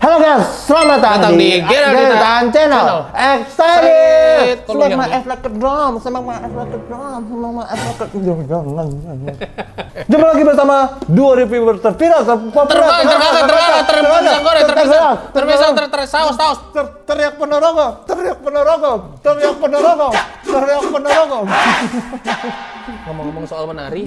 Halo guys, selamat datang di Geraldine Channel. Excited! Semak my F like a drum, semak my F like a drum, semak my F like a drum. Jumpa lagi bersama dua reviewer terviral, terpopuler, saus. teriak Ponorogo. Ngomong-ngomong soal menari,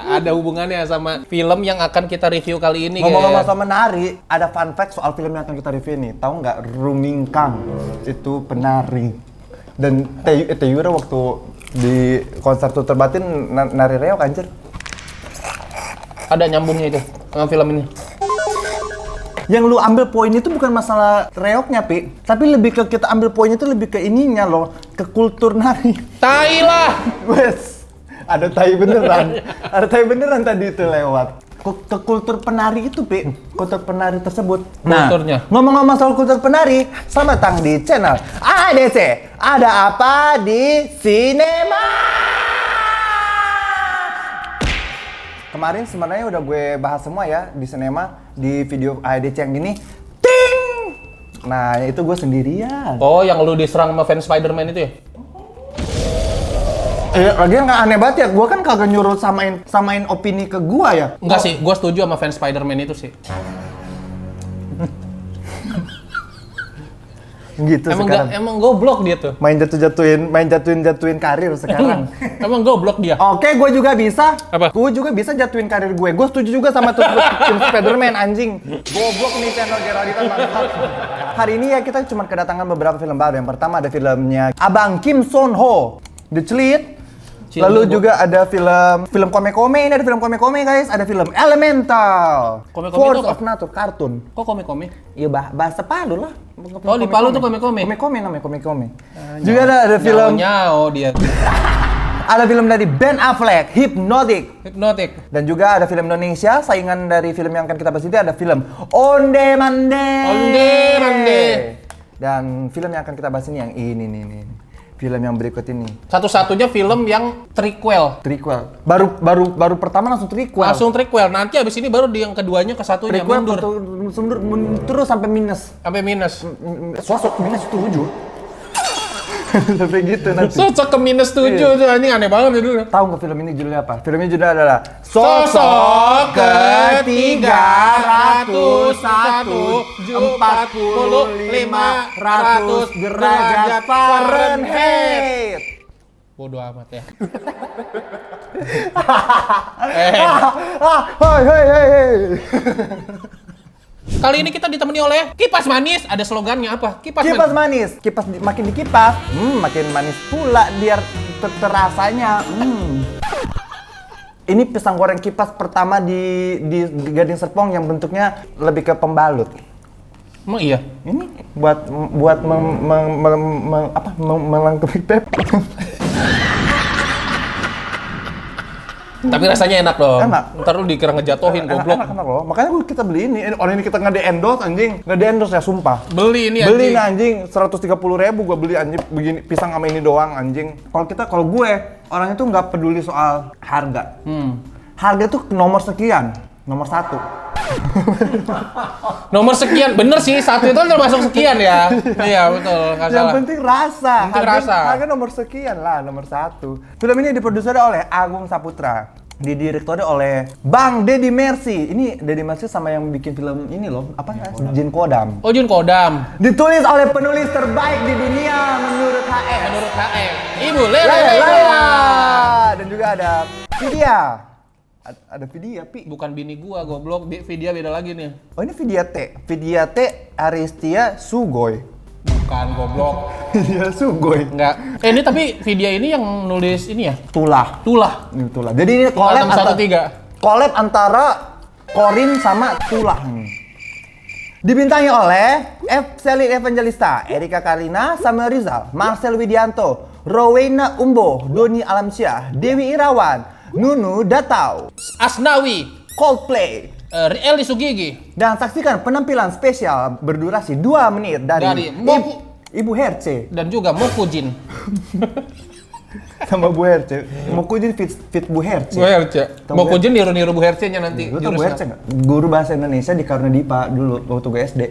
ada hubungannya sama film yang akan kita review kali ini. Ngomong-ngomong soal menari, ada fun fact soal film yang akan kita review ini. Tahu nggak Ruming Kang itu penari, dan Teyura waktu di konser Tutur Batin nari reok anjir. Ada nyambungnya itu sama film ini. Yang lu ambil poin itu bukan masalah reoknya, Pi, tapi lebih ke kita ambil poinnya itu lebih ke ininya loh, ke kultur nari. Tai lah. Wes, ada tai beneran tadi itu lewat. Ke kultur penari itu, Pi, kultur penari tersebut. Kulturnya. Ngomong-ngomong soal kultur penari, selamat datang di channel ADC. Ada apa di sinema? Kemarin sebenarnya udah gue bahas semua ya di sinema, di video ADC yang gini. Ting! Nah, itu gue sendirian. Oh, yang lu diserang sama fans Spider-Man itu ya? Lagian nggak aneh banget ya, gue kan kagak nyuruh samain opini ke gue ya. Enggak sih, gue setuju sama fans Spider-Man itu sih. Gitu sekarang. Emang goblok dia tuh. Main jatuhin karir sekarang. Emang goblok dia. Oke, gue juga bisa. Apa? Gue juga bisa jatuhin karir gue. Gue setuju juga sama tim Spider-Man anjing. Goblok nih channel Geraldine bangsat. Hari ini ya kita cuma kedatangan beberapa film baru. Yang pertama ada filmnya Abang Kim Son Ho, The Chillies. Lalu juga ada film kome-kome. Ini ada film kome-kome guys. Ada film Elemental. Kome-kome Force itu apa? of Nature, kartun. Kok kome-kome? Iya bahasa Palu lah. Oh, di Palu tuh kome-kome. Kome-kome namanya kome-kome. Juga ada film. Nyao dia. Ada film dari Ben Affleck, Hypnotic. Dan juga ada film Indonesia, saingan dari film yang akan kita bahas itu ada film Onde Mande. Dan film yang akan kita bahas ini yang ini nih. Film yang berikut ini. Satu-satunya film yang trequel. Baru pertama langsung trequel. Nanti abis ini baru di yang keduanya ke satunya mundur terus sampai minus. Sosok minus 7. Sampai gitu nanti. Sosok ke minus 7 tuh, ini aneh banget itu. Tahu nggak film ini judulnya apa? Film ini judulnya adalah Sosok ke-301 derajat Fahrenheit. Bodoh amat ya. Hei. Kali ini kita ditemani oleh Kipas Manis. Ada slogannya apa? Kipas manis. Makin dikipas, makin manis pula biar terasanya. Ini pisang goreng kipas pertama di Gading Serpong yang bentuknya lebih ke pembalut. Emang iya? Ini buat melengkapi pep. Tapi rasanya enak dong. Enak. Ntar lu dikira ngejatohin goblok. Enak loh. Makanya kita beli ini. Orang ini kita nge-endorse anjing. Nge-endorse ya sumpah. Beli ini anjing 130.000 gua beli anjing begini pisang sama ini doang anjing. Kalau gue orang itu nggak peduli soal harga. Harga tuh nomor sekian, nomor 1. Nomor sekian, bener sih, satu itu termasuk sekian ya. Iya betul, nggak Yang salah. penting rasa. Rasa. Harga nomor sekian lah, nomor 1. Film ini diproduksi oleh Agung Saputra, didirektori oleh Bang Deddy Mercy. Ini Deddy Mercy sama yang bikin film ini loh, apa ya? Jin Kodam. Oh, Jun Kodam. Ditulis oleh penulis terbaik di dunia menurut HS. Ibu Lela. Dan juga ada Vidya. Ada Vidya, Pi. Bukan bini gua, goblok. Vidya beda lagi nih. Oh, ini Vidya T Aristia Sugoy. Bukan, goblok. Vidya Sugoy. Enggak. Ini tapi Vidya ini yang nulis ini ya? Tulah. Ini Tulah. Jadi ini collab antara Korin sama Tulah. Dibintangi oleh Selin Evangelista, Erika Karina, Samuel Rizal, Marcel Widianto, Rowena Umbo, Doni Alamsyah, Dewi Irawan, Nunu Datau, Asnawi, Coldplay, Eli Sugigi. Dan saksikan penampilan spesial berdurasi 2 menit dari Ibu Herce dan juga Mokujin. sama Bu Herce. Mokujin fit Bu Herce. Bu Herce. Mau kujin niru-niru Bu Herce-nya nanti. Lu tau Bu Herce nggak? Guru bahasa Indonesia di Karuna Dipa dulu waktu gue SD.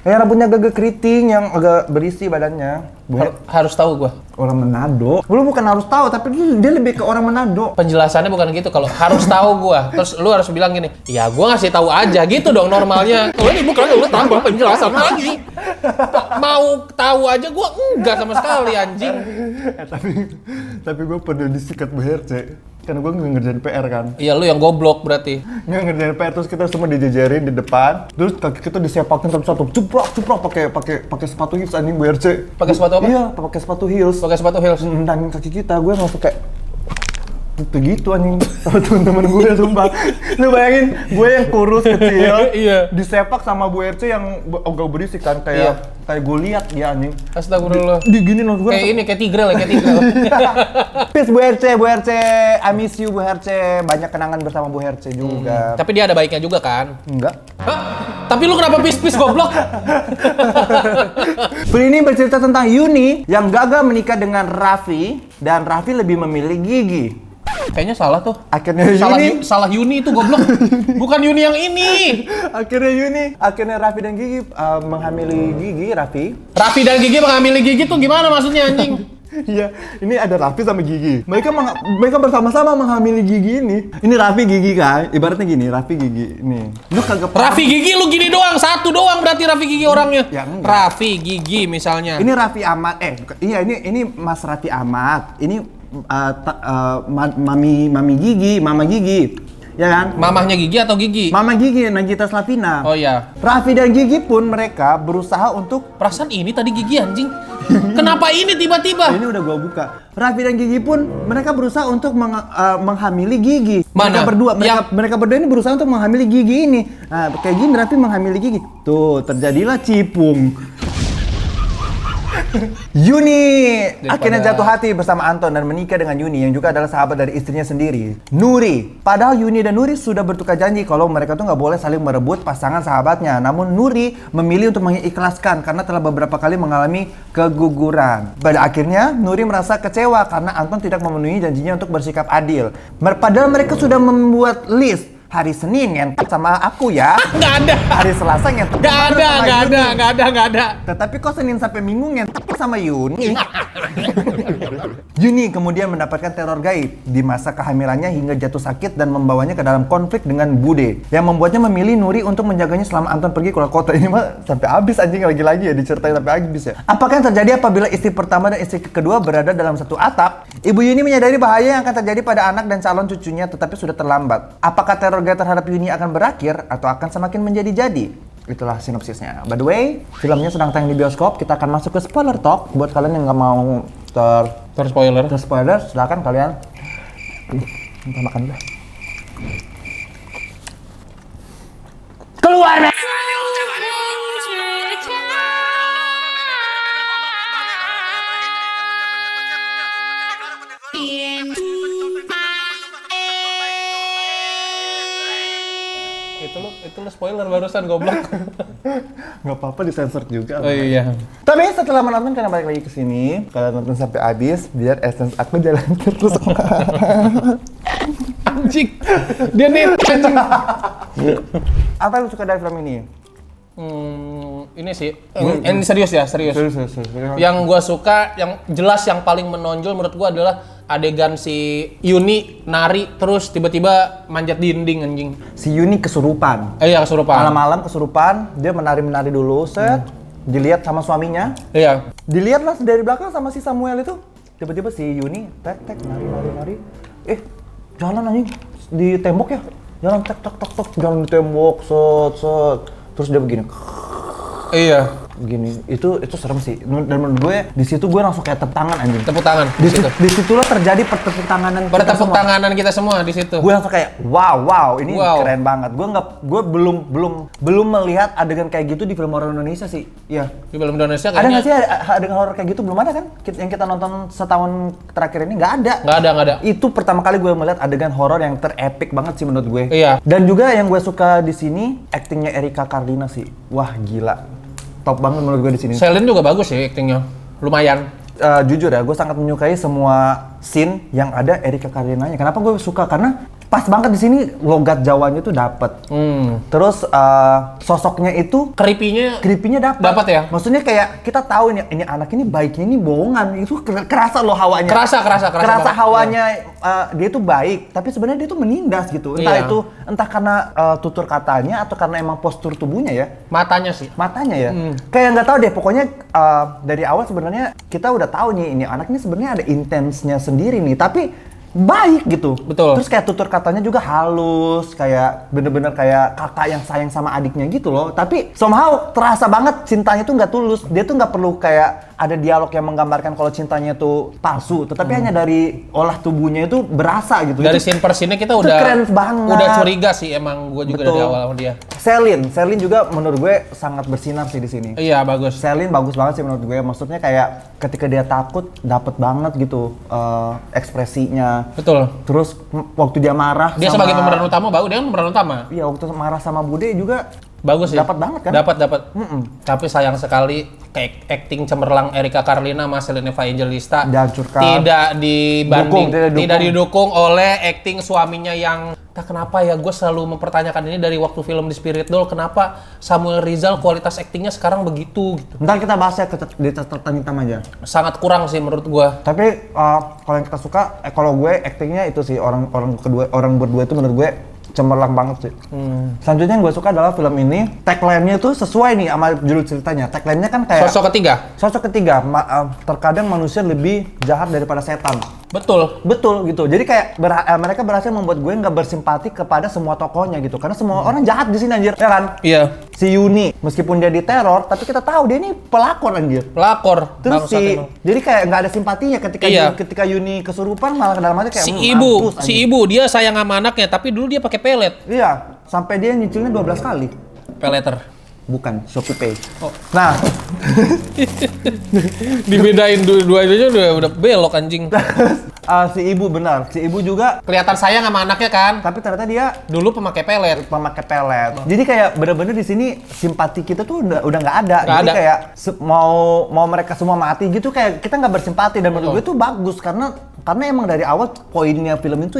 Yang rambutnya agak keriting, yang agak berisi badannya. Harus tahu gua. Orang Manado. Lu bukan harus tahu, tapi dia lebih ke orang Manado. Penjelasannya bukan gitu. Kalau harus tahu gua, terus lu harus bilang gini, ya gua ngasih tahu aja gitu dong normalnya. Kalau ini bukan lu tambah penjelasan lagi. Mau tahu aja gua enggak sama sekali anjing. Tapi gue pernah disikat Bu Herce. Karena gue nggak ngerjain PR kan. Iya, lu yang goblok berarti. Nggak ngerjain PR, terus kita semua dijejerin di depan. Terus kaki kita disepakin satu-satu, cuplok pakai sepatu heels anjing Bu Herce. Pakai sepatu apa? Iya, pakai sepatu heels. Pakai sepatu heels. Nendangin kaki kita, gue langsung kayak gitu anjing sama temen-temen gue sumpah. Lu bayangin, gue yang kurus kecil, Iya. disepak sama Bu RC yang agak berisik kan, kayak gue lihat dia anjing. Astagfirullah. Digini langsung gue. Kayak ini, kayak tigrel ya, kayak tigrel. Peace Bu RC, I miss you Bu RC. Banyak kenangan bersama Bu RC juga. Tapi dia ada baiknya juga kan? Enggak. Hah? Tapi lu kenapa pis-pis goblok? Film ini bercerita tentang Yuni yang gagal menikah dengan Raffi dan Raffi lebih memilih Gigi. Kayaknya salah tuh. Akhirnya Yuni Salah Yuni itu goblok. Bukan Yuni yang ini. akhirnya Raffi dan Gigi menghamili Gigi, Raffi. Raffi dan Gigi mengambil Gigi tuh gimana maksudnya anjing? Iya, ini ada Raffi sama Gigi. Mereka bersama-sama menghamili Gigi ini. Ini Raffi Gigi kan, ibaratnya gini, Raffi Gigi nih. Lu kagak Raffi Gigi lu gini doang, satu doang berarti Raffi Gigi orangnya. Ya, enggak. Raffi Gigi misalnya. Ini Raffi Ahmad, ini Mas Raffi Ahmad. Ini Mama Gigi. Ya kan? Mamahnya Gigi atau Gigi? Mama Gigi, Nagita Slavina. Oh iya. Raffi dan Gigi pun mereka berusaha untuk Perasaan ini tadi Gigi anjing. Kenapa ini tiba-tiba? ini udah gua buka. Raffi dan Gigi pun mereka berusaha untuk menghamili Gigi. Mana? Mereka berdua ini berusaha untuk menghamili Gigi ini. Nah, kayak gini Raffi menghamili Gigi. Tuh, terjadilah cipung. Yuni akhirnya jatuh hati bersama Anton dan menikah dengan Yuni yang juga adalah sahabat dari istrinya sendiri, Nuri. Padahal Yuni dan Nuri sudah bertukar janji kalau mereka tuh nggak boleh saling merebut pasangan sahabatnya. Namun Nuri memilih untuk mengikhlaskan karena telah beberapa kali mengalami keguguran. Pada akhirnya Nuri merasa kecewa karena Anton tidak memenuhi janjinya untuk bersikap adil. Padahal mereka sudah membuat list. Hari Senin ngentot sama aku ya. Nggak ada. Hari Selasa ngentot Nggak ada. Tetapi kok Senin sampai Minggu ngentot sama Yuni. Yuni kemudian mendapatkan teror gaib di masa kehamilannya hingga jatuh sakit dan membawanya ke dalam konflik dengan Bude yang membuatnya memilih Nuri untuk menjaganya selama Anton pergi keluar kota. Ini mah sampai habis anjing lagi-lagi ya diceritain sampai habis ya. Apakah yang terjadi apabila istri pertama dan istri kedua berada dalam satu atap? Ibu Yuni menyadari bahaya yang akan terjadi pada anak dan calon cucunya tetapi sudah terlambat. Apakah teror gaib terhadap Yuni akan berakhir atau akan semakin menjadi-jadi? Itulah sinopsisnya. By the way, filmnya sedang tayang di bioskop. Kita akan masuk ke spoiler talk. Buat kalian yang nggak mau Terspoiler. silakan kalian minta makan dulu. Keluar, men! Itu lu spoiler barusan goblok. Nggak apa-apa disensor juga. Oh iya. Tapi setelah menonton kalian balik lagi ke sini, kalian nonton sampai habis biar essence aku jalan terus. Anjing. Dia nih anjing. Apa yang lu suka dari film ini? Ini sih. Ini serius ya, serius. Yang gua suka, yang jelas yang paling menonjol menurut gua adalah adegan si Yuni nari terus tiba-tiba manjat dinding anjing. Si Yuni kesurupan. Iya, kesurupan. Malam-malam kesurupan, dia menari-menari dulu, set. Dilihat sama suaminya. Iya. Dilihatlah dari belakang sama si Samuel itu. Tiba-tiba si Yuni tek nari. Jalan anjing di tembok ya. Jalan tek jalan di tembok, set. Terus dia begini. Iya. Begini, itu serem sih. Dan menurut gue di situ gue langsung kayak tepuk tangan anjing. Tepuk tangan Di situ. Disitulah terjadi pertepuk tanganan bertepuk tanganan kita semua di situ. Gue langsung kayak wow, ini keren banget. Gue belum melihat adegan kayak gitu di film horor Indonesia sih. Iya. Di film Indonesia Ada nggak sih adegan horor kayak gitu? Belum ada kan? Yang kita nonton setahun terakhir ini nggak ada. Nggak ada. Itu pertama kali gue melihat adegan horor yang terepik banget sih menurut gue. Iya. Dan juga yang gue suka di sini aktingnya Erika Cardina sih. Wah gila. Top banget menurut gue di sini. Selin juga bagus sih aktingnya. Lumayan. Jujur ya, gue sangat menyukai semua scene yang ada Erika Karlinanya. Kenapa gue suka? Karena pas banget di sini logat Jawanya tuh dapet. Terus sosoknya itu creepy-nya dapat ya. Maksudnya kayak kita tahu ini anak ini baiknya ini bohongan. Itu kerasa loh hawanya. Kerasa Hawanya dia tuh baik, tapi sebenarnya dia tuh menindas gitu. Entah karena tutur katanya atau karena emang postur tubuhnya ya. Matanya ya. Kayak nggak tahu deh. Pokoknya dari awal sebenarnya kita udah tahu nih ini anak ini sebenarnya ada intensnya sendiri nih, tapi baik gitu. Betul. Terus kayak tutur katanya juga halus, kayak bener-bener kayak kakak yang sayang sama adiknya gitu loh. Tapi somehow terasa banget cintanya tuh nggak tulus. Dia tuh nggak perlu kayak ada dialog yang menggambarkan kalau cintanya tuh palsu. Tetapi hanya dari olah tubuhnya itu berasa gitu. Dari itu, scene per scene kita itu keren banget. Udah curiga sih emang gue juga. Betul. Dari awal sama dia. Celine juga menurut gue sangat bersinar sih di sini. Iya bagus. Celine bagus banget sih menurut gue. Maksudnya kayak ketika dia takut dapet banget gitu ekspresinya. Betul. Terus waktu dia marah dia sebagai pemeran utama, dia kan pemeran utama. Iya, waktu marah sama Bude juga bagus ya. Dapat banget kan? Dapat. Tapi sayang sekali kayak acting cemerlang Erika Karlina sama Selena Evangelista tidak didukung oleh acting suaminya yang tak kenapa ya, gue selalu mempertanyakan ini dari waktu film di Spirit Doll, kenapa Samuel Rizal kualitas actingnya sekarang begitu gitu. Ntar kita bahas ya di catatan hitam aja. Sangat kurang sih menurut gue. Tapi kalau yang kita suka, kalau gue actingnya itu sih orang berdua itu menurut gue cemerlang banget sih. Selanjutnya yang gue suka adalah film ini tagline-nya tuh sesuai nih sama judul ceritanya. Tagline-nya kan kayak Sosok ketiga. Terkadang manusia lebih jahat daripada setan. Betul gitu. Jadi kayak mereka berhasil membuat gue nggak bersimpati kepada semua tokohnya gitu. Karena semua orang jahat di sini anjir, ya kan? Iya. Si Yuni meskipun dia diteror, tapi kita tahu dia ini pelakor anjir. Terus jadi kayak nggak ada simpatinya ketika Yuni kesurupan, malah ke dalam hati kayak si ibu dia sayang sama anaknya, tapi dulu dia pakai pelet. Iya, sampai dia nyicilnya 12 kali. Peleter. Bukan, Shopee Pay. Oh. Nah, dibedain dua-duanya udah belok anjing. Si ibu juga kelihatan sayang sama anaknya kan, tapi ternyata dia dulu pemakai pelet. Jadi kayak bener-bener di sini simpati kita tuh udah nggak ada. Jadi kayak mau mereka semua mati gitu, kayak kita nggak bersimpati. Dan menurut gue itu bagus karena emang dari awal poinnya film itu.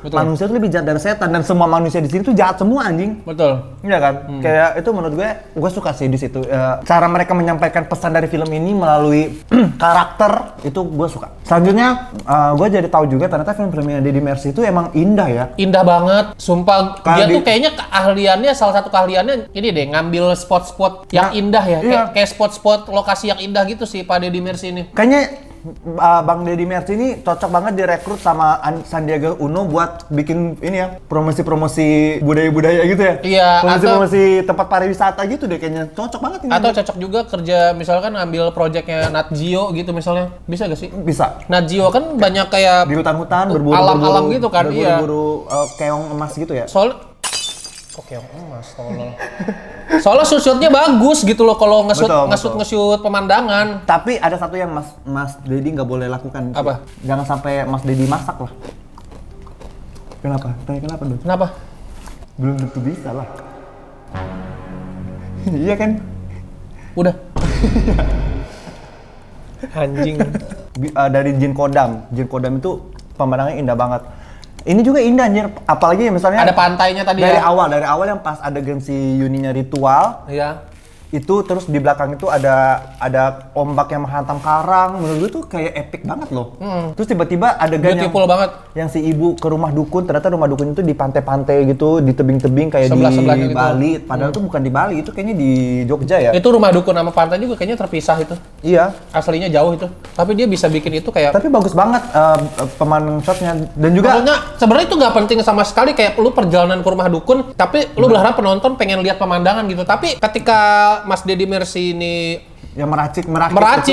Betul. Manusia itu lebih jahat dari setan, dan semua manusia di sini tuh jahat semua anjing. Betul. Iya kan? Kayak itu menurut gue suka sih di situ. Cara mereka menyampaikan pesan dari film ini melalui karakter itu gue suka. Selanjutnya gue jadi tahu juga ternyata film-filmnya Deddy Mercy itu emang indah ya. Indah banget, sumpah. Dia tuh kayaknya salah satu keahliannya ini deh, ngambil spot-spot yang indah ya. Iya. Kayak spot-spot lokasi yang indah gitu sih Pak Deddy Mercy ini. Kayaknya Bang Deddy Mercy ini cocok banget direkrut sama Sandiaga Uno buat bikin ini ya, promosi-promosi budaya-budaya gitu ya. Iya. Promosi tempat pariwisata gitu deh kayaknya. Cocok banget ini. Atau cocok juga kerja misalkan ngambil proyeknya Nat Geo gitu misalnya. Bisa gak sih? Bisa. Nat Geo kan banyak kayak di hutan-hutan berburu alam-alam gitu kan. Berburu keong emas gitu ya. Keong emas, tolol. Soalnya shoot-shootnya bagus gitu loh kalau nge-shoot pemandangan. Tapi ada satu yang Mas Deddy nggak boleh lakukan. Apa? Jangan sampai Mas Deddy masak lah. Kenapa? Tanya kenapa dong? Kenapa? Belum tentu bisa lah. Iya kan? Udah. Anjing. Dari Jin Kodam itu pemandangannya indah banget. Ini juga indah anjir, apalagi misalnya ada pantainya tadi dari awal yang pas adegan si Yuninya ritual. Iya. Itu terus di belakang itu ada ombak yang menghantam karang. Menurut gue tuh kayak epic banget loh. Terus tiba-tiba adegan beautiful banget yang si ibu ke rumah dukun, ternyata rumah dukun itu di pantai-pantai gitu, di tebing-tebing kayak di Bali gitu. Padahal tuh bukan di Bali, itu kayaknya di Jogja ya. Itu rumah dukun sama pantai juga kayaknya terpisah itu. Iya. Aslinya jauh itu. Tapi dia bisa bikin itu kayak. Tapi bagus banget pemandangan shotnya. Dan juga maksudnya sebenarnya itu nggak penting sama sekali, kayak lu perjalanan ke rumah dukun, tapi lu berharap penonton pengen lihat pemandangan gitu. Tapi ketika Mas Deddy Mercy ini yang meracik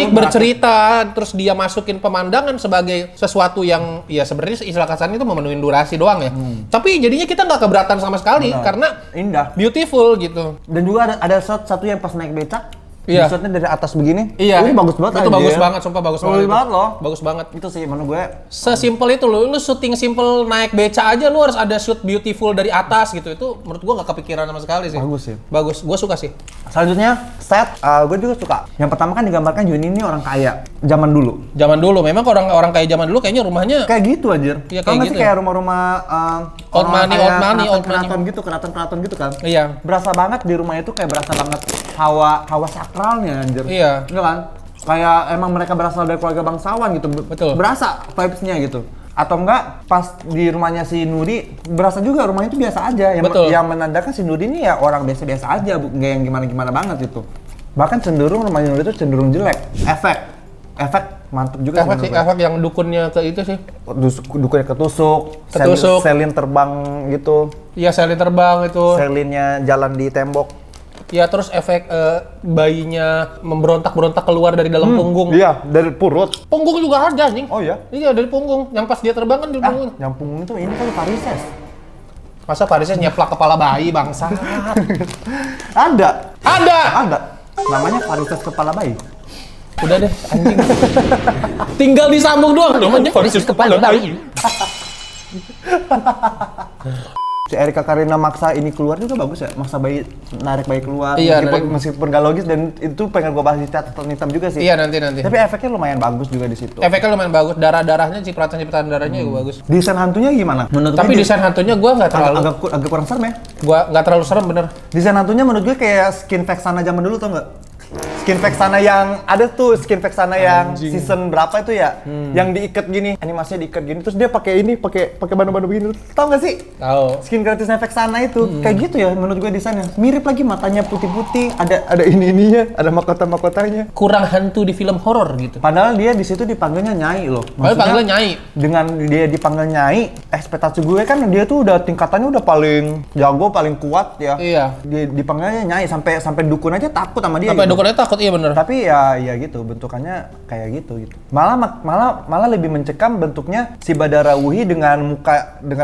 bercerita, terus dia masukin pemandangan sebagai sesuatu yang ya sebenarnya istilah kasarnya itu memenuhi durasi doang ya. Tapi jadinya kita nggak keberatan sama sekali. Benar. Karena indah, beautiful gitu. Dan juga ada shot satu yang pas naik becak, Iya. Di-shootnya dari atas begini. Iya. Ini bagus banget. Itu anjir. bagus banget, sumpah bagus banget. Bagus banget loh. Bagus banget. Itu sih menurut gue. Sesimpel itu loh, lu syuting simple naik beca aja lu harus ada shoot beautiful dari atas gitu. Itu menurut gua nggak kepikiran sama sekali sih. Bagus sih. Bagus, gua suka sih. Selanjutnya set, gue juga suka. Yang pertama kan digambarkan Yuni ini orang kaya zaman dulu. Zaman dulu, memang orang kayak zaman dulu kayaknya rumahnya Kayak gitu anjir. Iya, Tau kayak nggak gitu sih ya. kayak rumah-rumah Old money, old money. keraton gitu, keraton gitu kan. Iya. Berasa banget di rumah itu kayak berasa banget hawa sakralnya anjir. Iya. Iya kan? Kayak emang mereka berasal dari keluarga bangsawan gitu. Betul. Berasa vibes-nya gitu. Atau enggak pas di rumahnya si Nuri berasa juga rumahnya itu biasa aja. Betul. Yang menandakan si Nuri ini ya orang biasa-biasa aja, nggak yang gimana-gimana banget gitu. Bahkan cenderung rumahnya Nuri itu cenderung jelek. Efek mantep juga Efek sih, efek yang dukunnya ke itu sih. Dukunnya ketusuk, Ketusuk. selin terbang gitu, Iya, selin terbang itu. selinnya jalan di tembok. Ya terus efek bayinya memberontak-berontak keluar dari dalam punggung. Iya, dari perut. Punggung juga ada anjing. Oh iya? Iya, dari punggung. Yang pas dia terbang kan di punggung. Yang punggung itu ini kali varises. Masa Parisnya nyeplak kepala bayi, bangsa. Ada. Ada. Namanya varises kepala bayi. Udah deh, anjing. Tinggal disambung doang. Namanya varises kepala bayi. Si Erika Karina maksa ini keluar juga bagus ya, maksa narik bayi keluar. Iya, meskipun gak logis dan itu pengen gua bahas di catatan hitam juga sih. Iya, nanti. Tapi efeknya lumayan bagus juga di situ. Efeknya lumayan bagus, darahnya cipratan darahnya juga bagus. Desain hantunya gimana? Menurut Tapi gue desain hantunya gua nggak terlalu, agak kurang serem ya. gua nggak terlalu serem bener. Desain hantunya menurut gue kayak skin Vexana zaman dulu tau nggak? Skin Vexana yang ada tuh skin Vexana yang season berapa itu ya? Yang diikat gini, animasinya diikat gini, terus dia pakai banu-banu begini. Tahu nggak sih? Tahu. Skin gratisnya Vexana itu kayak gitu ya menurut gue desainnya. Mirip lagi matanya putih-putih, ada ininya, ada mahkota-mahkotanya. Kurang hantu di film horor gitu. Padahal dia di situ dipanggilnya Nyai loh. Padahal panggilnya Nyai. Dengan dia dipanggil Nyai, ekspektasi gue kan dia tuh udah tingkatannya udah paling jago, paling kuat ya. Iya. Dia dipanggilnya Nyai sampai dukun aja takut sama dia. Sampai gitu. dukunnya takut, iya bener. Tapi ya gitu bentukannya kayak gitu. Malah lebih mencekam bentuknya si Badara Wuhi dengan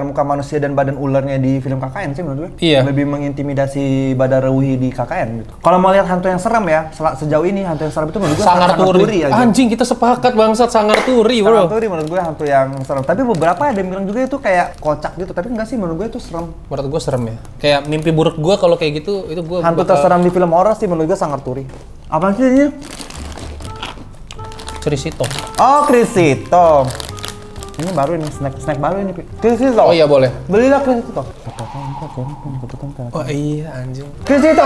muka manusia dan badan ularnya di film KKN sih menurut gue. Iya. Lebih mengintimidasi Badara Wuhi di KKN gitu. Kalau mau lihat hantu yang serem ya, sejauh ini hantu yang serem itu menurut gue Sangar Turi. aja. Anjing, kita sepakat bangsat Sangar Turi, bro. Sangar Turi menurut gue hantu yang serem. Tapi beberapa ada yang bilang juga itu kayak kocak gitu, tapi enggak sih menurut gue itu serem. Menurut gue serem ya. Kayak mimpi buruk gue kalau kayak gitu, itu gue Hantu terseram di film horor sih menurut gue Sangar Turi. Apaan sih ini? Cerisito. Oh, Crisito. Ini baru ini snack baru ini. Crisito. Oh iya boleh. Belilah Crisito. Oh iya anjing. Crisito,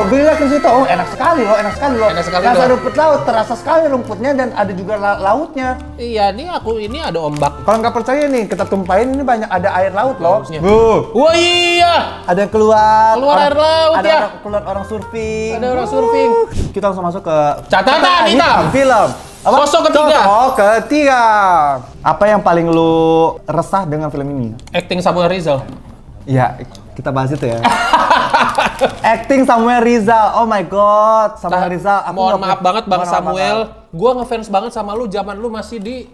belilah Crisito. Oh, enak sekali loh. Enak sekali Rasa loh. rumput laut, terasa sekali rumputnya dan ada juga lautnya. Iya, ini ada ombak. Kalau nggak percaya nih, kita tumpahin ini banyak ada air laut loh. Bagusnya. Bu, Wah iya. ada keluar Keluar air laut ada ya. keluar orang surfing. Ada orang surfing. Kita langsung masuk ke Catatan hitam. film. Sosok ketiga. Sosok ketiga. Apa yang paling lu resah dengan film ini? Acting Samuel Rizal. Ya, kita bahas itu ya. Acting Samuel Rizal. Oh my god, Samuel Rizal. Mohon maaf banget Bang mohon maaf Samuel. banget. Gua ngefans banget sama lu zaman lu masih di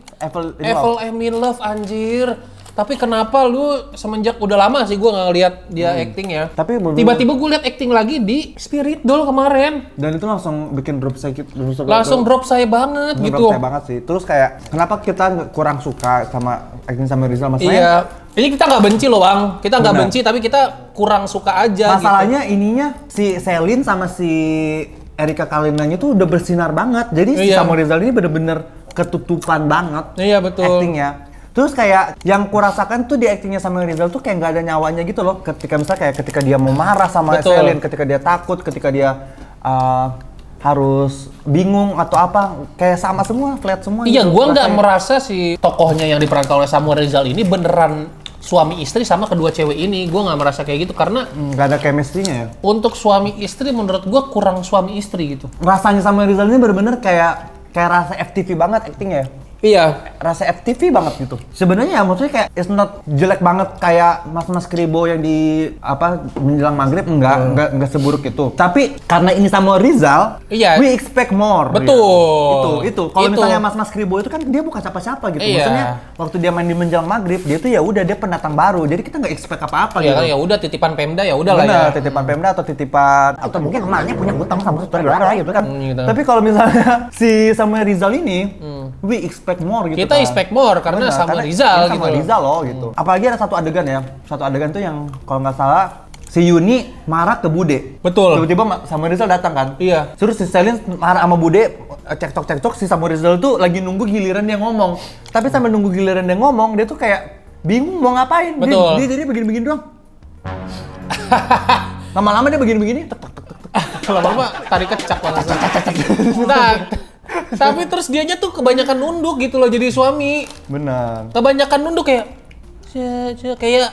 Evil I'm in Love anjir. Tapi kenapa lu semenjak udah lama sih gua nggak lihat dia acting ya. Tapi belum- tiba-tiba gua lihat acting lagi di Spirit Doll kemarin. Dan itu langsung bikin drop saya Langsung drop saya banget gitu. Drop saya banget sih. Terus kayak kenapa kita kurang suka sama acting Samuel Rizal masalahnya? Iya. Ini kita nggak benci loh Bang. Kita nggak Benar. benci tapi kita kurang suka aja. Masalahnya ininya si Selin sama si Erika Kalinanya tuh udah bersinar banget. Jadi si Iya. Samuel Rizal ini bener-bener ketutupan banget. Iya, betul. Actingnya. Terus kayak yang kurasakan tuh di actingnya Samuel Rizal tuh kayak nggak ada nyawanya gitu loh. Ketika misalnya kayak ketika dia mau marah sama Betul. Selin, ketika dia takut, ketika dia harus bingung atau apa, kayak sama semua, flat semua. Iya, gitu gua nggak rasanya. merasa si tokohnya yang diperankan oleh Samuel Rizal ini beneran suami istri sama kedua cewek ini. Gua nggak merasa kayak gitu karena Nggak ada chemistry-nya ya. untuk suami istri menurut gua kurang suami istri gitu. Rasanya Samuel Rizal ini bener-bener kayak rasa FTV banget actingnya. Iya. rasa FTV banget gitu. Sebenarnya ya maksudnya kayak it's not jelek banget kayak Mas Kribo yang di apa menjelang maghrib, enggak seburuk itu. Tapi karena ini Samuel Rizal, Iya. we expect more. Betul. Itu. Kalau Itu. misalnya Mas Kribo itu kan dia bukan siapa-siapa gitu. Iya. Maksudnya waktu dia main di menjelang maghrib, dia tuh ya udah dia pendatang baru. Jadi kita nggak expect apa-apa Ya gitu. kan ya udah titipan Pemda ya udah lah ya. Bener, titipan Pemda atau titipan atau mungkin emaknya punya utang sama saudara gitu kan. Gitu. Tapi kalau misalnya si Samuel Rizal ini, we expect more gitu. Kita expect more karena Samuel Rizal gitu. Samuel Rizal loh gitu. Apalagi ada satu adegan ya. Satu adegan tuh yang kalau nggak salah si Yuni marah ke Bude. Betul. Tiba-tiba Samuel Rizal datang kan. Iya. Terus si Selin marah sama Bude, cekcok si Samuel Rizal tuh lagi nunggu giliran dia ngomong. Tapi sambil nunggu giliran dia ngomong, dia tuh kayak bingung mau ngapain. Betul. Dia jadi begini-begini doang. Lama-lama dia begini-begini. Tek, tek, tek, tek, tek. Lama-lama tarik kecak langsung. Nah, tapi terus dianya tuh kebanyakan nunduk gitu loh jadi suami. Benar. Kebanyakan nunduk kayak kayak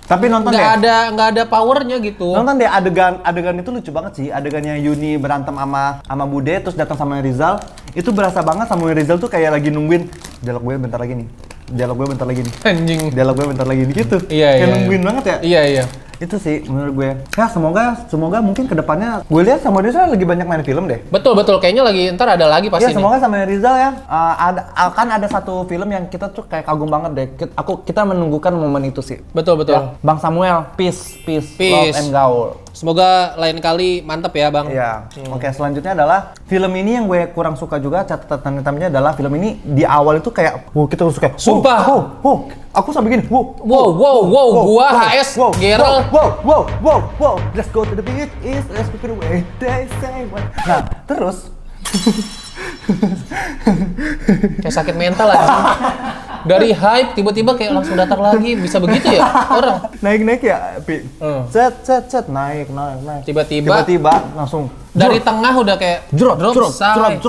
Tapi nonton deh. nggak ada powernya gitu. Nonton deh adegan itu lucu banget sih. Adegannya Yuni berantem sama Bude terus datang sama Rizal. Itu berasa banget Samuel Rizal tuh kayak lagi nungguin dialog gue bentar lagi nih. Dialog gue bentar lagi nih. Anjing. Dialog gue bentar lagi nih gitu. Iya, kayak iya. nungguin banget ya. Iya. Itu sih menurut gue. Ya semoga mungkin kedepannya gue lihat Samuel Rizal lagi banyak main film deh. Betul. Kayaknya lagi ntar ada lagi pasti Iya, semoga Samuel Rizal ya akan ada satu film yang kita tuh kayak kagum banget deh. Kita menunggukan momen itu sih. Betul. Ya, Bang Samuel, peace, love and gaul. Semoga lain kali mantep ya Bang. Iya. Oke, selanjutnya adalah film ini yang gue kurang suka juga, catatan hitamnya adalah film ini di awal itu kayak, kita suka. Sumpah. Aku sampai gini. Gua HS Gerald. Wow. Let's go to the beach, let's go to the way they say. Nah, terus Kayak sakit mental aja. Dari hype tiba-tiba kayak langsung datar lagi, bisa begitu ya orang? naik ya, Pi. Set, naik. Tiba-tiba langsung dari tengah udah kayak drop, say.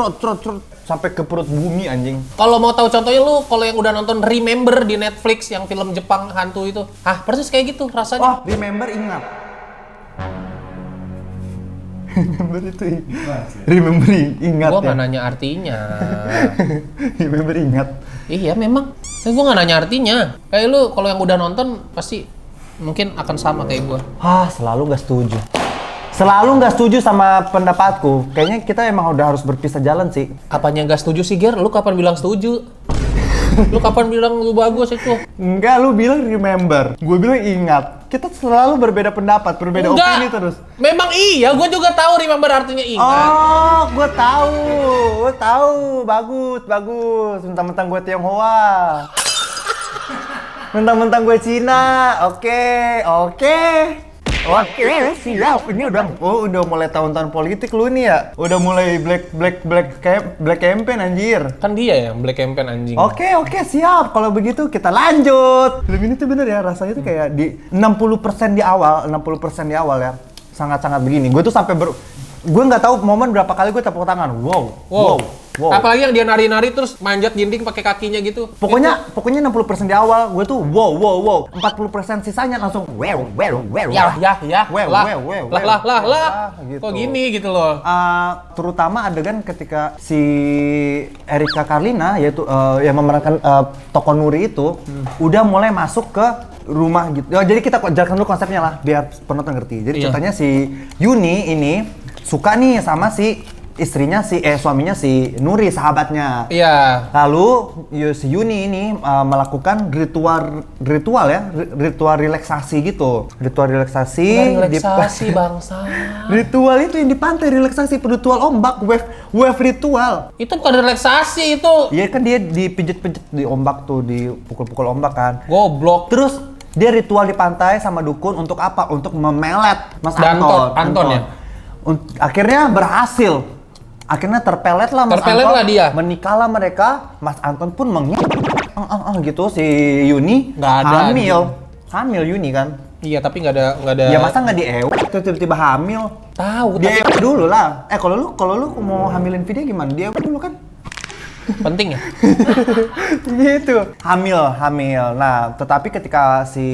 sampai ke perut bumi anjing. Kalau mau tahu contohnya lu, kalau yang udah nonton Remember di Netflix yang film Jepang hantu itu, persis kayak gitu rasanya. Remember ingat. Remember ingat. Gua ya. nggak nanya artinya. Remember ingat. Iya memang. Tapi gua nggak nanya artinya. Kayak lu kalau yang udah nonton pasti mungkin akan sama kayak gua. Selalu nggak setuju sama pendapatku. Kayaknya kita emang udah harus berpisah jalan sih. Apanya nggak setuju sih, Ger? Lu kapan bilang setuju? Lu kapan bilang lu bagus itu? Enggak, lu bilang remember. Gue bilang ingat. Kita selalu berbeda pendapat, berbeda opini terus. Memang iya, gue juga tahu remember artinya ingat. Oh, gue tahu. Bagus. Mentang-mentang gue Tionghoa. Mentang-mentang gue Cina. Oke. Siap. Ini udah mulai tahun-tahun politik lu nih ya. Udah mulai black campaign anjir. Kan dia yang black campaign anjing. Oke, siap. Kalau begitu kita lanjut. Film ini tuh bener ya, rasanya tuh kayak di 60% di awal ya. Sangat-sangat begini. Gue tuh sampai gue nggak tahu momen berapa kali gue tepuk tangan. Wow. Apalagi yang dia nari-nari terus manjat dinding pakai kakinya gitu. Pokoknya 60% di awal gue tuh wow. 40% sisanya langsung wow. Lah. Gitu. Kok gini gitu loh. Terutama adegan ketika si Erika Carlina yaitu yang memerankan tokoh Nuri itu udah mulai masuk ke rumah gitu. Jadi kita jelaskan dulu konsepnya lah biar penonton ngerti. Jadi ceritanya si Yuni ini suka nih sama si suaminya si Nuri, sahabatnya. Iya. Lalu si Yuni ini melakukan ritual relaksasi gitu. Relaksasi bangsa. Ritual itu yang di pantai, relaksasi, ritual ombak, wave ritual. Itu bukan relaksasi itu. Iya kan dia dipijit-pijit di ombak tuh, dipukul-pukul ombak kan. Goblok. Terus dia ritual di pantai sama dukun untuk apa? Untuk memelet Mas Anton ya. Akhirnya berhasil. Akhirnya terpelet lah Mas Terpelet Anton. lah dia. Menikahlah mereka. Mas Anton pun gitu si Yuni Nggak ada. Hamil Yuni kan. Iya, tapi nggak ada. Ya masa nggak tiba-tiba hamil? Tahu. Dia dulu lah. Kalau lu mau hamilin video gimana? Dia dulu kan. Penting ya. Gitu. Hamil. Nah, tetapi ketika si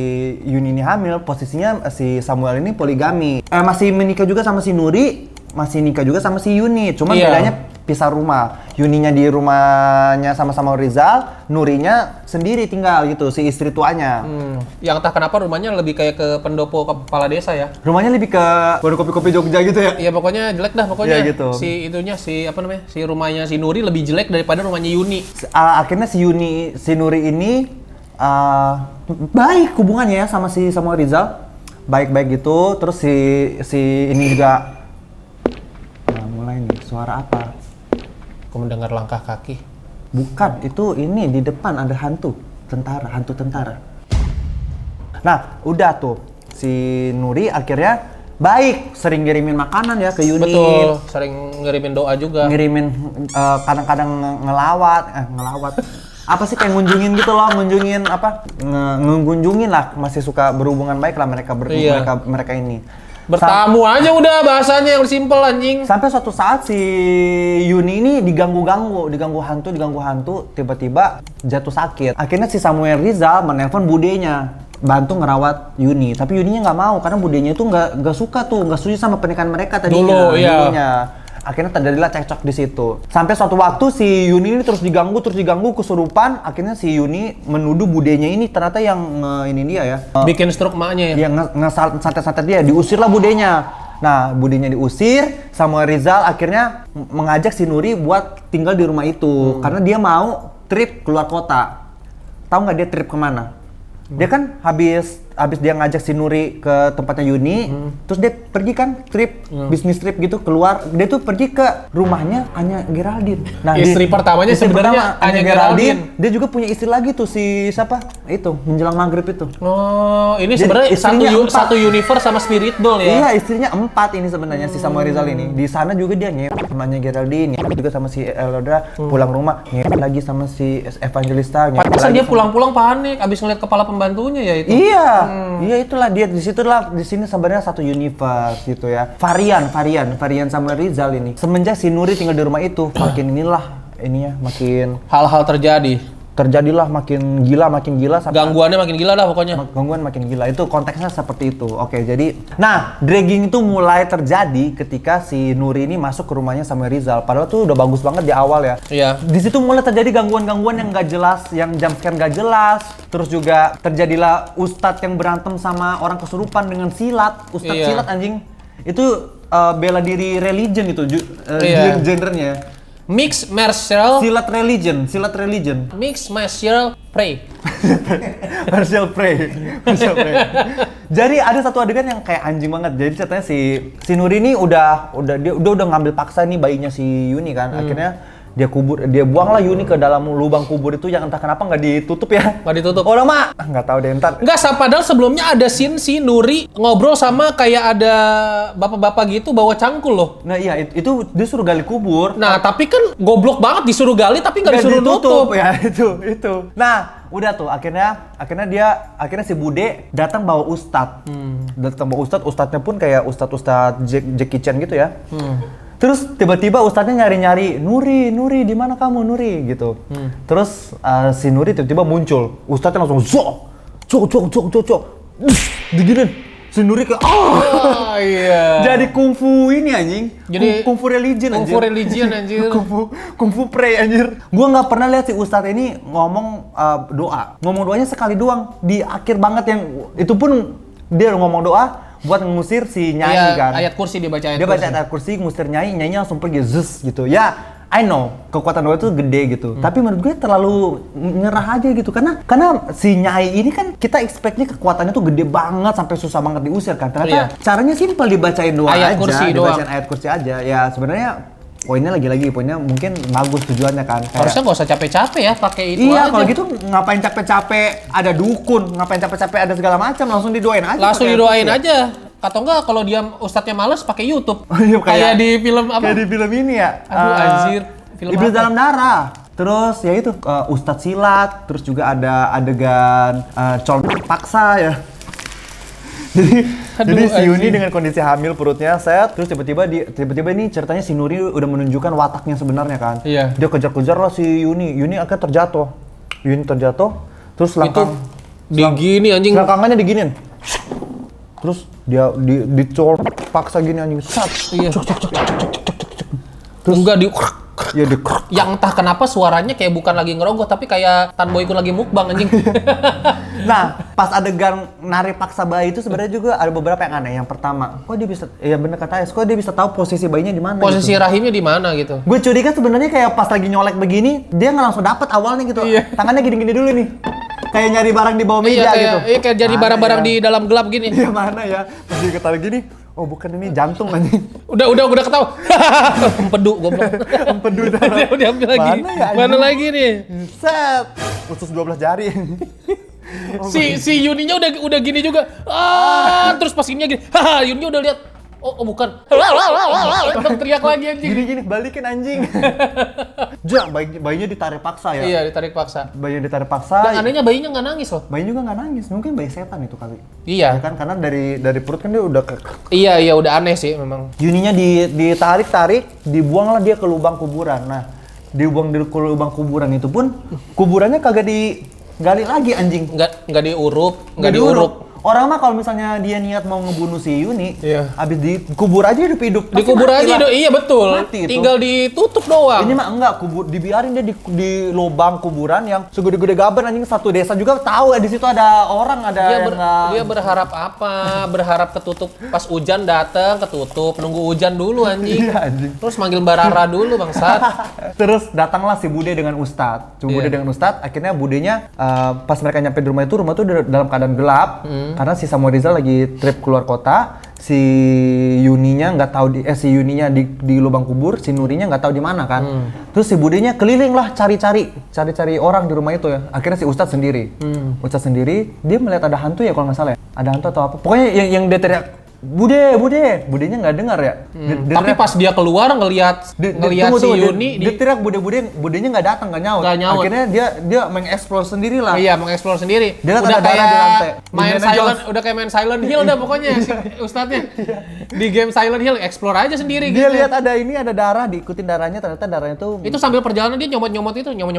Yuni ini hamil, posisinya si Samuel ini poligami. Masih menikah juga sama si Nuri, masih nikah juga sama si Yuni. Cuman Iya. bedanya pisah rumah. Yuninya di rumahnya sama-sama Rizal, Nurinya sendiri tinggal gitu, si istri tuanya. Yang entah kenapa rumahnya lebih kayak ke pendopo kepala desa ya. Rumahnya lebih ke warung kopi-kopi Jogja gitu ya. Iya pokoknya jelek dah pokoknya. Iya, gitu. Si itunya si apa namanya? Si rumahnya si Nuri lebih jelek daripada rumahnya Yuni. Akhirnya si Nuri ini baik hubungannya ya sama Rizal. Baik-baik gitu, terus si ini juga mulai nih, suara apa? Aku mendengar langkah kaki. Bukan, itu ini di depan ada hantu tentara. Nah, udah tuh si Nuri akhirnya baik, sering ngirimin makanan ya ke Yuni. Betul, sering ngirimin doa juga. Ngirimin kadang-kadang ngelawat. Apa sih kayak ngunjungin gitu loh, ngunjungin apa? Ngunjungin lah, masih suka berhubungan baik lah mereka ini. Bertamu aja udah bahasanya yang simpel anjing. Sampai suatu saat si Yuni ini diganggu hantu, tiba-tiba jatuh sakit. Akhirnya si Samuel Rizal menelpon budenya bantu ngerawat Yuni, tapi Yuninya nggak mau karena budenya itu nggak suka tuh, nggak setuju sama pernikahan mereka tadinya. Dulunya. Akhirnya terjadilah cekcok di situ. Sampai suatu waktu si Yuni ini terus diganggu kesurupan. Akhirnya si Yuni menuduh budenya ini ternyata yang ini dia ya. Bikin stroke maknya ya. Yang ngesantet-santet dia, diusirlah budenya. Nah, budenya diusir, Samuel Rizal akhirnya mengajak si Nuri buat tinggal di rumah itu karena dia mau trip keluar kota. Tahu nggak dia trip kemana? Dia kan habis dia ngajak si Nuri ke tempatnya Yuni, terus dia pergi kan bisnis trip gitu keluar. Dia tuh pergi ke rumahnya Anya Geraldine. Nah, istri pertamanya sebenarnya Anya Geraldine. Dia juga punya istri lagi tuh si siapa? Itu menjelang maghrib itu. Oh, ini sebenarnya satu universe sama Spirit Doll ya? Iya, istrinya 4 ini sebenarnya si Samuel Rizal ini. Di sana juga dia ngepet sama Anya Geraldine, ngepet juga sama si Elodra, pulang rumah ngepet lagi sama si Evangelista. Pantesan dia pulang-pulang panik abis ngeliat kepala pembantunya ya itu. Iya. Iya itulah dia di sini sebenarnya satu universe gitu ya. Varian Samuel Rizal ini. Semenjak si Nuri tinggal di rumah itu, makin makin hal-hal terjadilah makin gila sampai gangguannya makin gila dah pokoknya. Gangguan makin gila. Itu konteksnya seperti itu. Oke, jadi dragging itu mulai terjadi ketika si Nuri ini masuk ke rumahnya Samuel Rizal. Padahal tuh udah bagus banget di awal ya. Iya. Di situ mulai terjadi gangguan-gangguan yang nggak jelas, yang jumpscare nggak jelas. Terus juga terjadilah ustadz yang berantem sama orang kesurupan dengan silat. Silat anjing. Itu bela diri religion itu gendernya. Mix martial religion. Mix martial pray. Martial pray. Jadi ada satu adegan yang kayak anjing banget. Jadi ceritanya si Nuri ini udah ngambil paksa nih bayinya si Yuni kan. Akhirnya dia buanglah Yuni ke dalam lubang kubur itu yang entah kenapa nggak ditutup ya. Nggak ditutup. Oh lama, nggak tahu deh ntar. Nggak, padahal sebelumnya ada scene si Nuri ngobrol sama kayak ada bapak-bapak gitu bawa cangkul loh. Nah iya, itu disuruh gali kubur. Nah tapi kan goblok banget disuruh gali tapi nggak disuruh tutup. Ya itu. Nah udah tuh akhirnya si Bude datang bawa ustadz. Ustadznya pun kayak ustadz Jackie Chan gitu ya. Terus tiba-tiba ustadznya nyari-nyari, Nuri, di mana kamu Nuri gitu. Terus si Nuri tiba-tiba muncul, ustadznya langsung cok, diginin. Si Nuri kayak iya. Jadi kungfu ini anjing. Jadi kungfu religion anjir. kungfu pray anjir. Gua nggak pernah lihat si ustadz ini ngomong doa. Ngomong doanya sekali doang di akhir banget yang itu pun dia ngomong doa buat ngusir si Nyai kan. Ayat kursi dia baca ayat kursi ngusir Nyainya langsung pergi zus gitu. Ya, I know kekuatan doa itu gede gitu. Tapi menurut gue terlalu nyerah aja gitu karena si Nyai ini kan kita expect-nya kekuatannya tuh gede banget sampai susah banget diusir kan. Ternyata caranya simpel dibacain doa ayat kursi dibacain ayat kursi aja. Ya sebenarnya poinnya poinnya mungkin bagus tujuannya kan. Harusnya nggak usah capek-capek ya pakai itu aja. Iya, kalau gitu ngapain capek-capek ada dukun, ngapain capek-capek ada segala macam, langsung didoain aja. Langsung didoain aja. Atau enggak kalau dia ustadznya males pakai YouTube. Kayak di film apa? Kayak di film ini ya. Aduh anjir. Film Iblis Dalam Darah. Terus ya itu ustadz silat, terus juga ada adegan colok paksa ya. Jadi si Yuni dengan kondisi hamil perutnya set, terus tiba-tiba ini ceritanya si Nuri udah menunjukkan wataknya sebenarnya kan. Iya. Dia kejar-kejar lah si Yuni akhirnya terjatuh. Terus langkang digini anjing. Langkangannya diginin. Terus dia dicolok paksa gini anjing. Sat. Iya. Terus enggak Ya yang entah kenapa suaranya kayak bukan lagi ngerogoh tapi kayak Tan Boykun lagi mukbang anjing. Nah, pas adegan narik paksa bayi itu sebenarnya juga ada beberapa yang aneh. Yang pertama, kok dia bisa, ya bener kata Ais, kok dia bisa tahu posisi bayinya di mana? Posisi gitu. rahimnya di mana gitu. Gue curiga sebenarnya kayak pas lagi nyolek begini, dia nggak langsung dapet awalnya gitu. Iya. Tangannya gini-gini dulu nih. Kayak nyari barang di bawah meja Iya kayak, gitu. iya kayak jadi Mana barang-barang ya? di dalam gelap gini. Iya mana ya? Pas dia ketawa gini, oh bukan ini jantung anjing. Udah ketawa. Empedu goblok. Empedu Udah ambil lagi. Mana ya, anjing? Mana lagi nih? Set. Usus 12 jari. Si Yuninya udah gini juga. Terus pas ininya gini. Yuninya udah lihat. Oh bukan. Teriak lagi anjing. Gini balikin anjing. Jak, bayinya ditarik paksa ya. Iya, ditarik paksa. Bayinya ditarik paksa. Dan anehnya bayinya nggak nangis loh. Bayi juga nggak nangis, mungkin bayi setan itu kali. Iya. Ya kan karena dari perut kan dia udah Iya, udah aneh sih memang. Yuninya ditarik, dibuanglah dia ke lubang kuburan. Nah, dibuang ke lubang kuburan itu pun kuburannya kagak digali lagi anjing. Nggak diuruk. Orang mah kalau misalnya dia niat mau ngebunuh si Yuni, Iya. abis dikubur aja hidup-hidup. Pasti Dikubur mati aja, lah. iya betul. Mati itu. Tinggal ditutup doang. Ini mah enggak, dibiarin dia di lubang kuburan yang segede-gede gaban anjing, satu desa juga tahu di situ ada orang, ada Dia, yang nggak- dia berharap apa? Berharap ketutup pas hujan dateng, ketutup, nunggu hujan dulu anjing. Iya, anjing. Terus manggil Mbak Rara dulu bangsat. Terus datanglah si Bude dengan Ustadz. Bude Iya. dengan Ustadz, akhirnya Budenya pas mereka nyampe di rumah itu dalam keadaan gelap karena si Samuel Rizal lagi trip keluar kota. Si Yuninya nggak tahu si Yuninya di lubang kubur, si Nurinya nggak tahu di mana kan. Terus si Budenya keliling lah cari-cari orang di rumah itu ya. Akhirnya si Ustadz sendiri. Ustadz sendiri, dia melihat ada hantu ya kalau nggak salah ya. Ada hantu atau apa. Pokoknya yang dia teriak, Budenya nggak dengar ya. Dia Tapi teriak, pas dia keluar ngelihat si Yuni dia teriak Budenya nggak datang, nggak nyaut. Nggak nyaut. Akhirnya dia mengeksplor sendiri lah. Iya, mengeksplor sendiri. Dia lihat Udah ada darah di lantai. main Indiana silent, Jones. udah kayak main Silent Hill dah pokoknya si ustadznya. Di game Silent Hill explore aja sendiri Dia gitu. lihat ada darah, diikutin darahnya, ternyata darahnya tuh Itu sambil perjalanan dia nyomot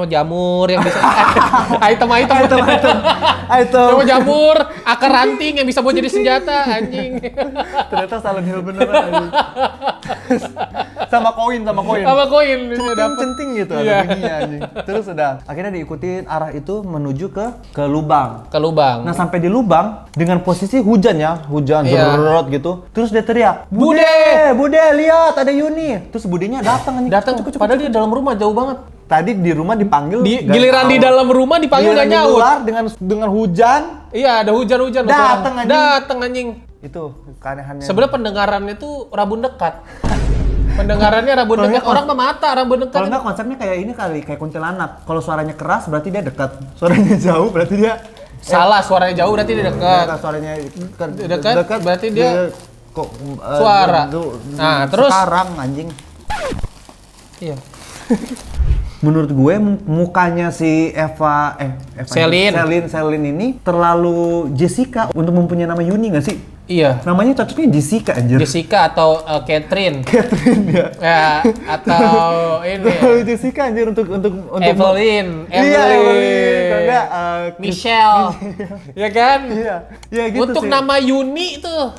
jamur yang bisa item-item. item. Nyomot jamur, akar ranting yang bisa buat jadi senjata anjing. Ternyata Silent Hill beneran anjing. sama koin. Apa koin dapat. Centing gitu Iya. ada bunyinya anjing. Terus udah akhirnya diikutin arah itu menuju ke lubang. Ke lubang. Nah sampai di lubang dengan posisi hujan Iya. zerot gitu. Terus dia teriak, Bude lihat ada Yuni. Terus Budenya datang anjing. Datang. Padahal dia dalam rumah jauh banget. Tadi di rumah dipanggil. nggak Giliran di tahu. dalam rumah dipanggil Giliran nggak di nyaut. luar dengan hujan. Iya, ada hujan-hujan. Dateng, anjing. Datang anjing. Itu keanehannya. Sebenarnya pendengarannya tuh rabun dekat. Pendengarannya rabun Kalau dekat. nggak, Orang mah mata rabun dekat. Kalau enggak konsepnya kayak ini kali, kayak kuntilanak. Kalau suaranya keras berarti dia dekat. Suaranya jauh berarti dia Salah, suaranya jauh berarti dia dekat. Suaranya Dekat, berarti dia kok suara. Nah, terus sekarang anjing. iya. Menurut gue mukanya si Selin ini terlalu Jessica untuk mempunyai nama Yuni nggak sih? Iya. Namanya cocoknya Jessica anjir. Jessica atau Catherine. Catherine ya. Ya, atau ini. Jessica anjir untuk Evelyn. Iya, Evelyn. Kalau enggak Michelle. Ya kan? Iya. Ya gitu Untuk sih. nama Yuni tuh.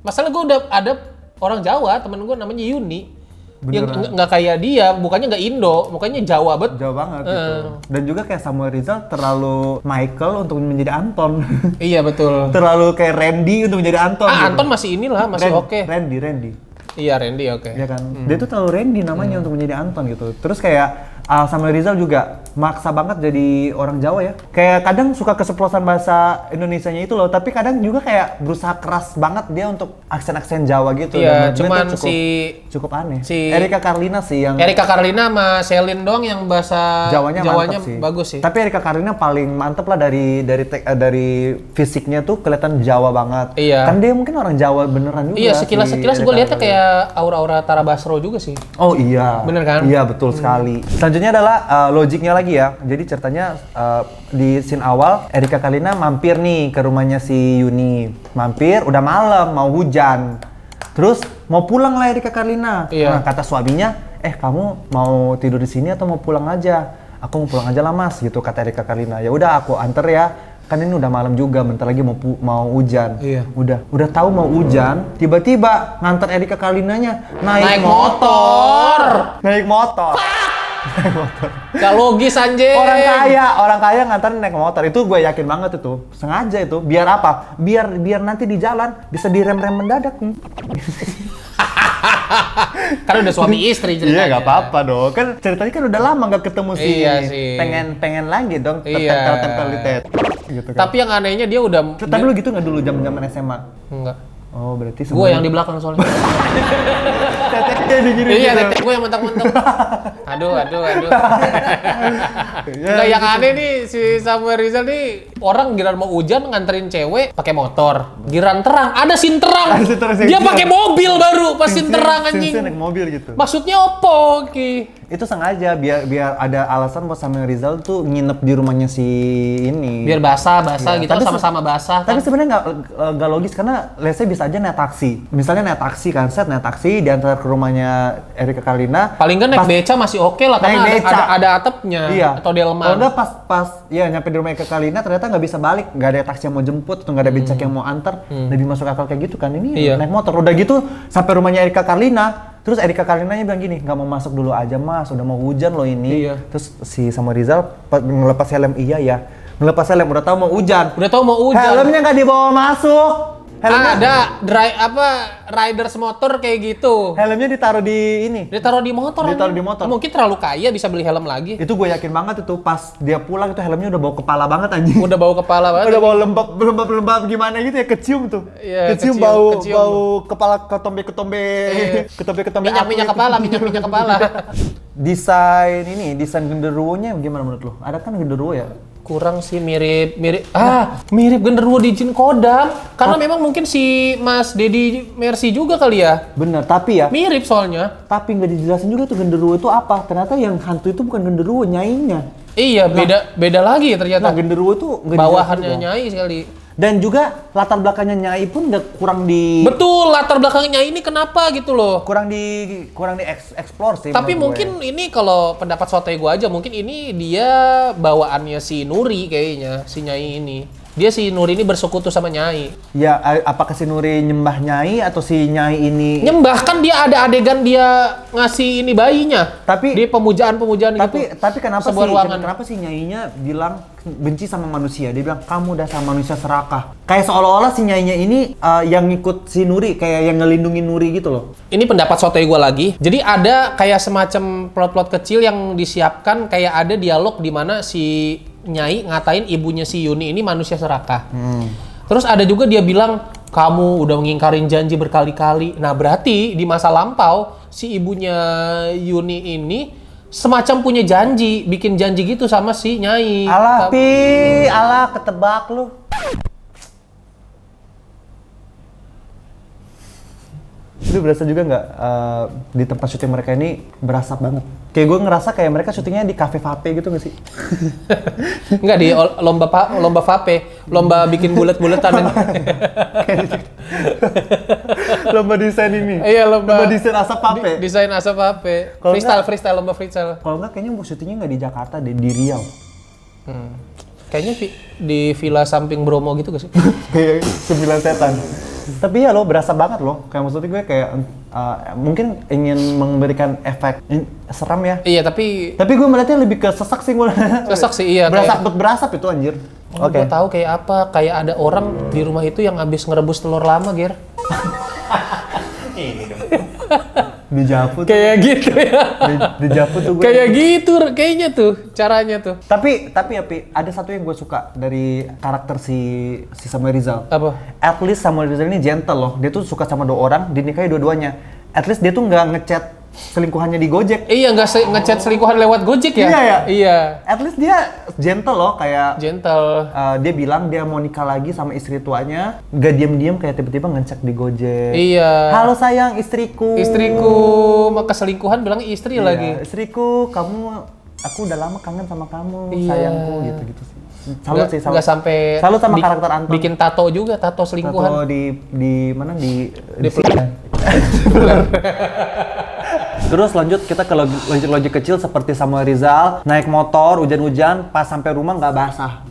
Masalah gue udah ada orang Jawa, temen gue namanya Yuni. Yang Beneran. nggak kayak dia, bukannya nggak Indo, mukanya Jawa bet. Jauh banget gitu. Dan juga kayak Samuel Rizal terlalu Michael untuk menjadi Anton. Iya betul. Terlalu kayak Randy untuk menjadi Anton. gitu. Anton masih inilah, masih oke. Randy. Iya Randy oke. Ya kan. Dia tuh terlalu Randy namanya untuk menjadi Anton gitu. Terus kayak Samuel Rizal juga maksa banget jadi orang Jawa ya. Kayak kadang suka keseplosan bahasa Indonesianya itu loh, tapi kadang juga kayak berusaha keras banget dia untuk aksen-aksen Jawa gitu. Iya, Dan menurut gue cuman itu cukup aneh. si Erika Karlina sih yang Erika Karlina sama Selin doang yang bahasa Jawanya mantep sih. bagus sih. Tapi Erika Karlina paling mantep lah dari fisiknya tuh kelihatan Jawa banget. Iya. Kan dia mungkin orang Jawa beneran juga. Iya, sekilas si gue Erika lihatnya Karlina. kayak aura-aura Tara Basro juga sih. Oh iya. Bener kan? Iya betul sekali. Selanjutnya adalah logiknya lagi ya. Jadi ceritanya di scene awal Erika Karlina mampir nih ke rumahnya si Yuni. Mampir, udah malam, mau hujan. Terus mau pulang lah Erika Karlina. Iya. Nah, kata suaminya, kamu mau tidur di sini atau mau pulang aja? Aku mau pulang aja lah mas, gitu kata Erika Karlina. Ya udah aku anter ya. Kan ini udah malam juga, bentar lagi mau hujan. Iya. Udah tahu mau hujan, tiba-tiba nganter Erika Karlinanya naik Naik motor. Naik motor. Gak logis anjing. Orang kaya nganterin naik motor. Itu gue yakin banget itu. Sengaja itu. Biar apa? Biar nanti di jalan bisa direm-rem mendadak. Kan udah suami istri ceritanya. Iya, gak apa-apa dong. Kan ceritanya kan udah lama gak ketemu sih. Iya sih. Pengen lagi dong. Iya. Tempel-tempel gitu kan. Tapi yang anehnya dia udah... Tapi lu gitu nggak dulu zaman SMA? Enggak. Oh, berarti Gue yang di belakang soalnya. teteknya digini Iya, gitu. tetek gue yang mentang-mentang. Aduh. Enggak, yang aneh nih si Samuel Rizal nih, orang giliran mau hujan nganterin cewek pakai motor. Giliran terang, ada sin terang. Dia pakai mobil baru pas sin terang anjing. naik mobil gitu. Maksudnya opo ki? Itu sengaja biar ada alasan buat Samuel Rizal tuh nginep di rumahnya si ini. Biar basah Iya, gitu, tapi sama-sama basah. Tapi Kan? sebenarnya nggak logis karena let's say bisa aja naik taksi. Misalnya naik taksi kan, naik taksi diantar ke rumahnya Erika Karlina. Paling nggak naik beca masih oke lah karena naik beca. ada atapnya Iya. atau delman. Kalau nggak pas ya nyampe di rumah Erika Karlina ternyata nggak bisa balik, nggak ada taksi yang mau jemput atau nggak ada becak yang mau antar. Lebih masuk akal kayak gitu kan ini Iya. naik motor. Udah gitu sampai rumahnya Erika Karlina. Terus Erika Karlinanya bilang gini, nggak mau masuk dulu aja mas, udah mau hujan loh ini. Iya. Terus si Samuel Rizal ngelepas helm, iya ya. Ngelepas helm, udah tahu mau hujan. Udah tahu mau hujan. Helmnya nggak dibawa masuk. Helmnya, Ada riders motor kayak gitu. helmnya ditaruh di ini. Ditaruh di motor. Ditaruh anjing. di motor. Mungkin terlalu kaya bisa beli helm lagi. Itu gue yakin banget itu pas dia pulang itu helmnya udah bawa kepala banget anjing. Udah bau kepala banget. Udah bawa lembab gimana gitu ya, kecium tuh. Iya, kecium, kecium. bau kepala ketombe Iya. ketombe minyak kepala. Desain genderuwonya gimana menurut lo? Ada kan genderuwo ya? Kurang sih, mirip genderuwo di Jin Kodam. Karena memang mungkin si Mas Deddy Mercy juga kali ya. Bener, tapi Mirip soalnya. nggak dijelasin juga tuh genderuwo itu apa. Ternyata yang hantu itu bukan genderuwo, nyainya. Iya, beda lagi ternyata. Nah, genderuwo itu nggak Bawahannya dijelasin juga. Nyai sekali. Dan juga latar belakangnya Nyai pun nggak kurang Betul, latar belakangnya ini kenapa gitu loh. explore sih. Tapi menurut gue. mungkin ini kalau pendapat sotoy gue aja, mungkin ini dia bawaannya si Nuri kayaknya, si Nyai ini. Dia si Nuri ini bersekutu sama Nyai. Ya, apakah si Nuri nyembah Nyai atau si Nyai ini? Nyembah, kan dia ada adegan dia ngasih ini bayinya. Tapi di pemujaan-pemujaan gitu. Tapi kenapa Sebuah sih? ruangan. Kenapa sih Nyainya bilang benci sama manusia? Dia bilang kamu dasar manusia serakah. Kayak seolah-olah si Nyainya ini yang ngikut si Nuri, kayak yang ngelindungin Nuri gitu loh. Ini pendapat sotoy gue lagi. Jadi ada kayak semacam plot-plot kecil yang disiapkan, kayak ada dialog di mana si Nyai ngatain ibunya si Yuni ini manusia serakah. Terus ada juga dia bilang, kamu udah mengingkarin janji berkali-kali. Nah berarti di masa lampau si ibunya Yuni ini semacam punya janji, bikin janji gitu sama si Nyai. Alah ketebak lu. Lu berasa juga nggak di tempat syuting mereka ini berasap banget? Kayak gue ngerasa kayak mereka syutingnya di cafe vape gitu nggak sih? Enggak, di lomba vape, lomba bikin bulet-buletan. Lomba desain ini. Iya, lomba desain asap vape. Desain asap vape. Kalau Freestyle, lomba freestyle. Kalau nggak kayaknya syutingnya nggak di Jakarta deh, di Riau. Kayaknya di villa samping Bromo gitu gak sih? Kayak 9 setan. Tapi ya lo berasa banget loh. Kayak maksudnya gue kayak mungkin ingin memberikan efek seram ya. Iya, tapi gue melihatnya lebih ke sesak sih gue. sesak sih, iya. Berasap itu anjir. Gue tahu kayak apa. Kayak ada orang di rumah itu yang habis ngerebus telur lama, Ger. Ini dong. Di Javu tuh. Kayak gitu ya. Di Javu tuh gue. Kayak gitu kayaknya tuh, caranya tuh. Tapi ya Pi, ada satu yang gue suka dari karakter si Samuel Rizal. Apa? At least Samuel Rizal ini gentle loh. Dia tuh suka sama 2 orang, dinikahi dua-duanya. At least dia tuh nggak ngechat selingkuhannya di Gojek. Iya, nggak ngechat selingkuhan lewat Gojek ya? Iya ya? Iya. At least dia gentle loh, kayak Gentle. dia bilang dia mau nikah lagi sama istri tuanya, gak diem-diem kayak tiba-tiba ngecek di Gojek. Iya. Halo sayang, istriku. Maka selingkuhan bilang istri Iya, lagi. istriku, aku udah lama kangen sama kamu, Iya. sayangku, gitu sih. Salut sih, salut. Nggak sampai salut sama karakter Anton. Bikin tato juga, tato selingkuhan. Tato di mana di Terus lanjut kita ke logik kecil seperti Samuel Rizal naik motor hujan-hujan pas sampai rumah nggak basah.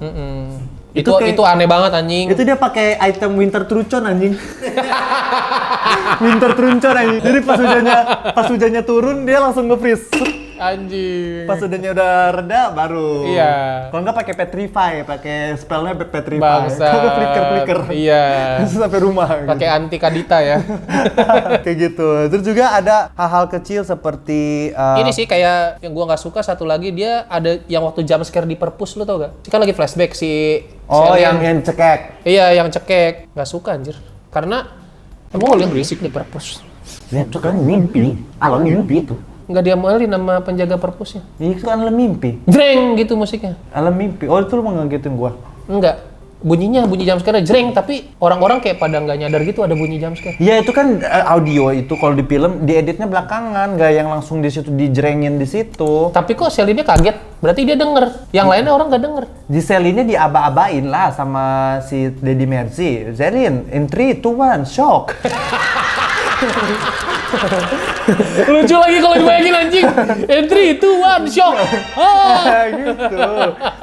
Itu aneh banget anjing. Itu dia pakai item winter truncon anjing. Winter truncon anjing. Jadi pas hujannya turun dia langsung nge-freeze. Anjing. Pas udah reda baru. Iya. Kalau nggak pakai petrify, pakai spellnya petrify. Bangsa. Kalau flicker. Iya. Sampai rumah. Pakai anti kadita ya. Kayak gitu. Terus juga ada hal-hal kecil seperti Ini sih kayak yang gua nggak suka satu lagi, dia ada yang waktu jump scare di Perpus, lo tau gak? Kan lagi flashback si yang cekek. Iya, yang cekek. Nggak suka anjir. Karena emang yang berisik di Perpus. Ya, itu kan mimpi. Alam mimpi itu. Nggak diamalin nama penjaga Perpusnya. Itu kan alam mimpi. Jreng gitu musiknya. Alam mimpi. Oh, itu lu mau ngagetin gua. Enggak. Bunyi jump scare jreng, tapi orang-orang kayak pada nggak nyadar gitu ada bunyi jump scare. Iya, itu kan audio itu kalau di film dieditnya belakangan, nggak yang langsung di situ dijrengin di situ. Tapi kok Celine kaget, berarti dia denger. Yang lainnya orang nggak denger. Di Celine diaba-abain lah sama si Deddy Mercy. Celine, in 3, 2, 1, shock. Lucu lagi kalau dibayangin anjing. Entry itu one shock. Gitu.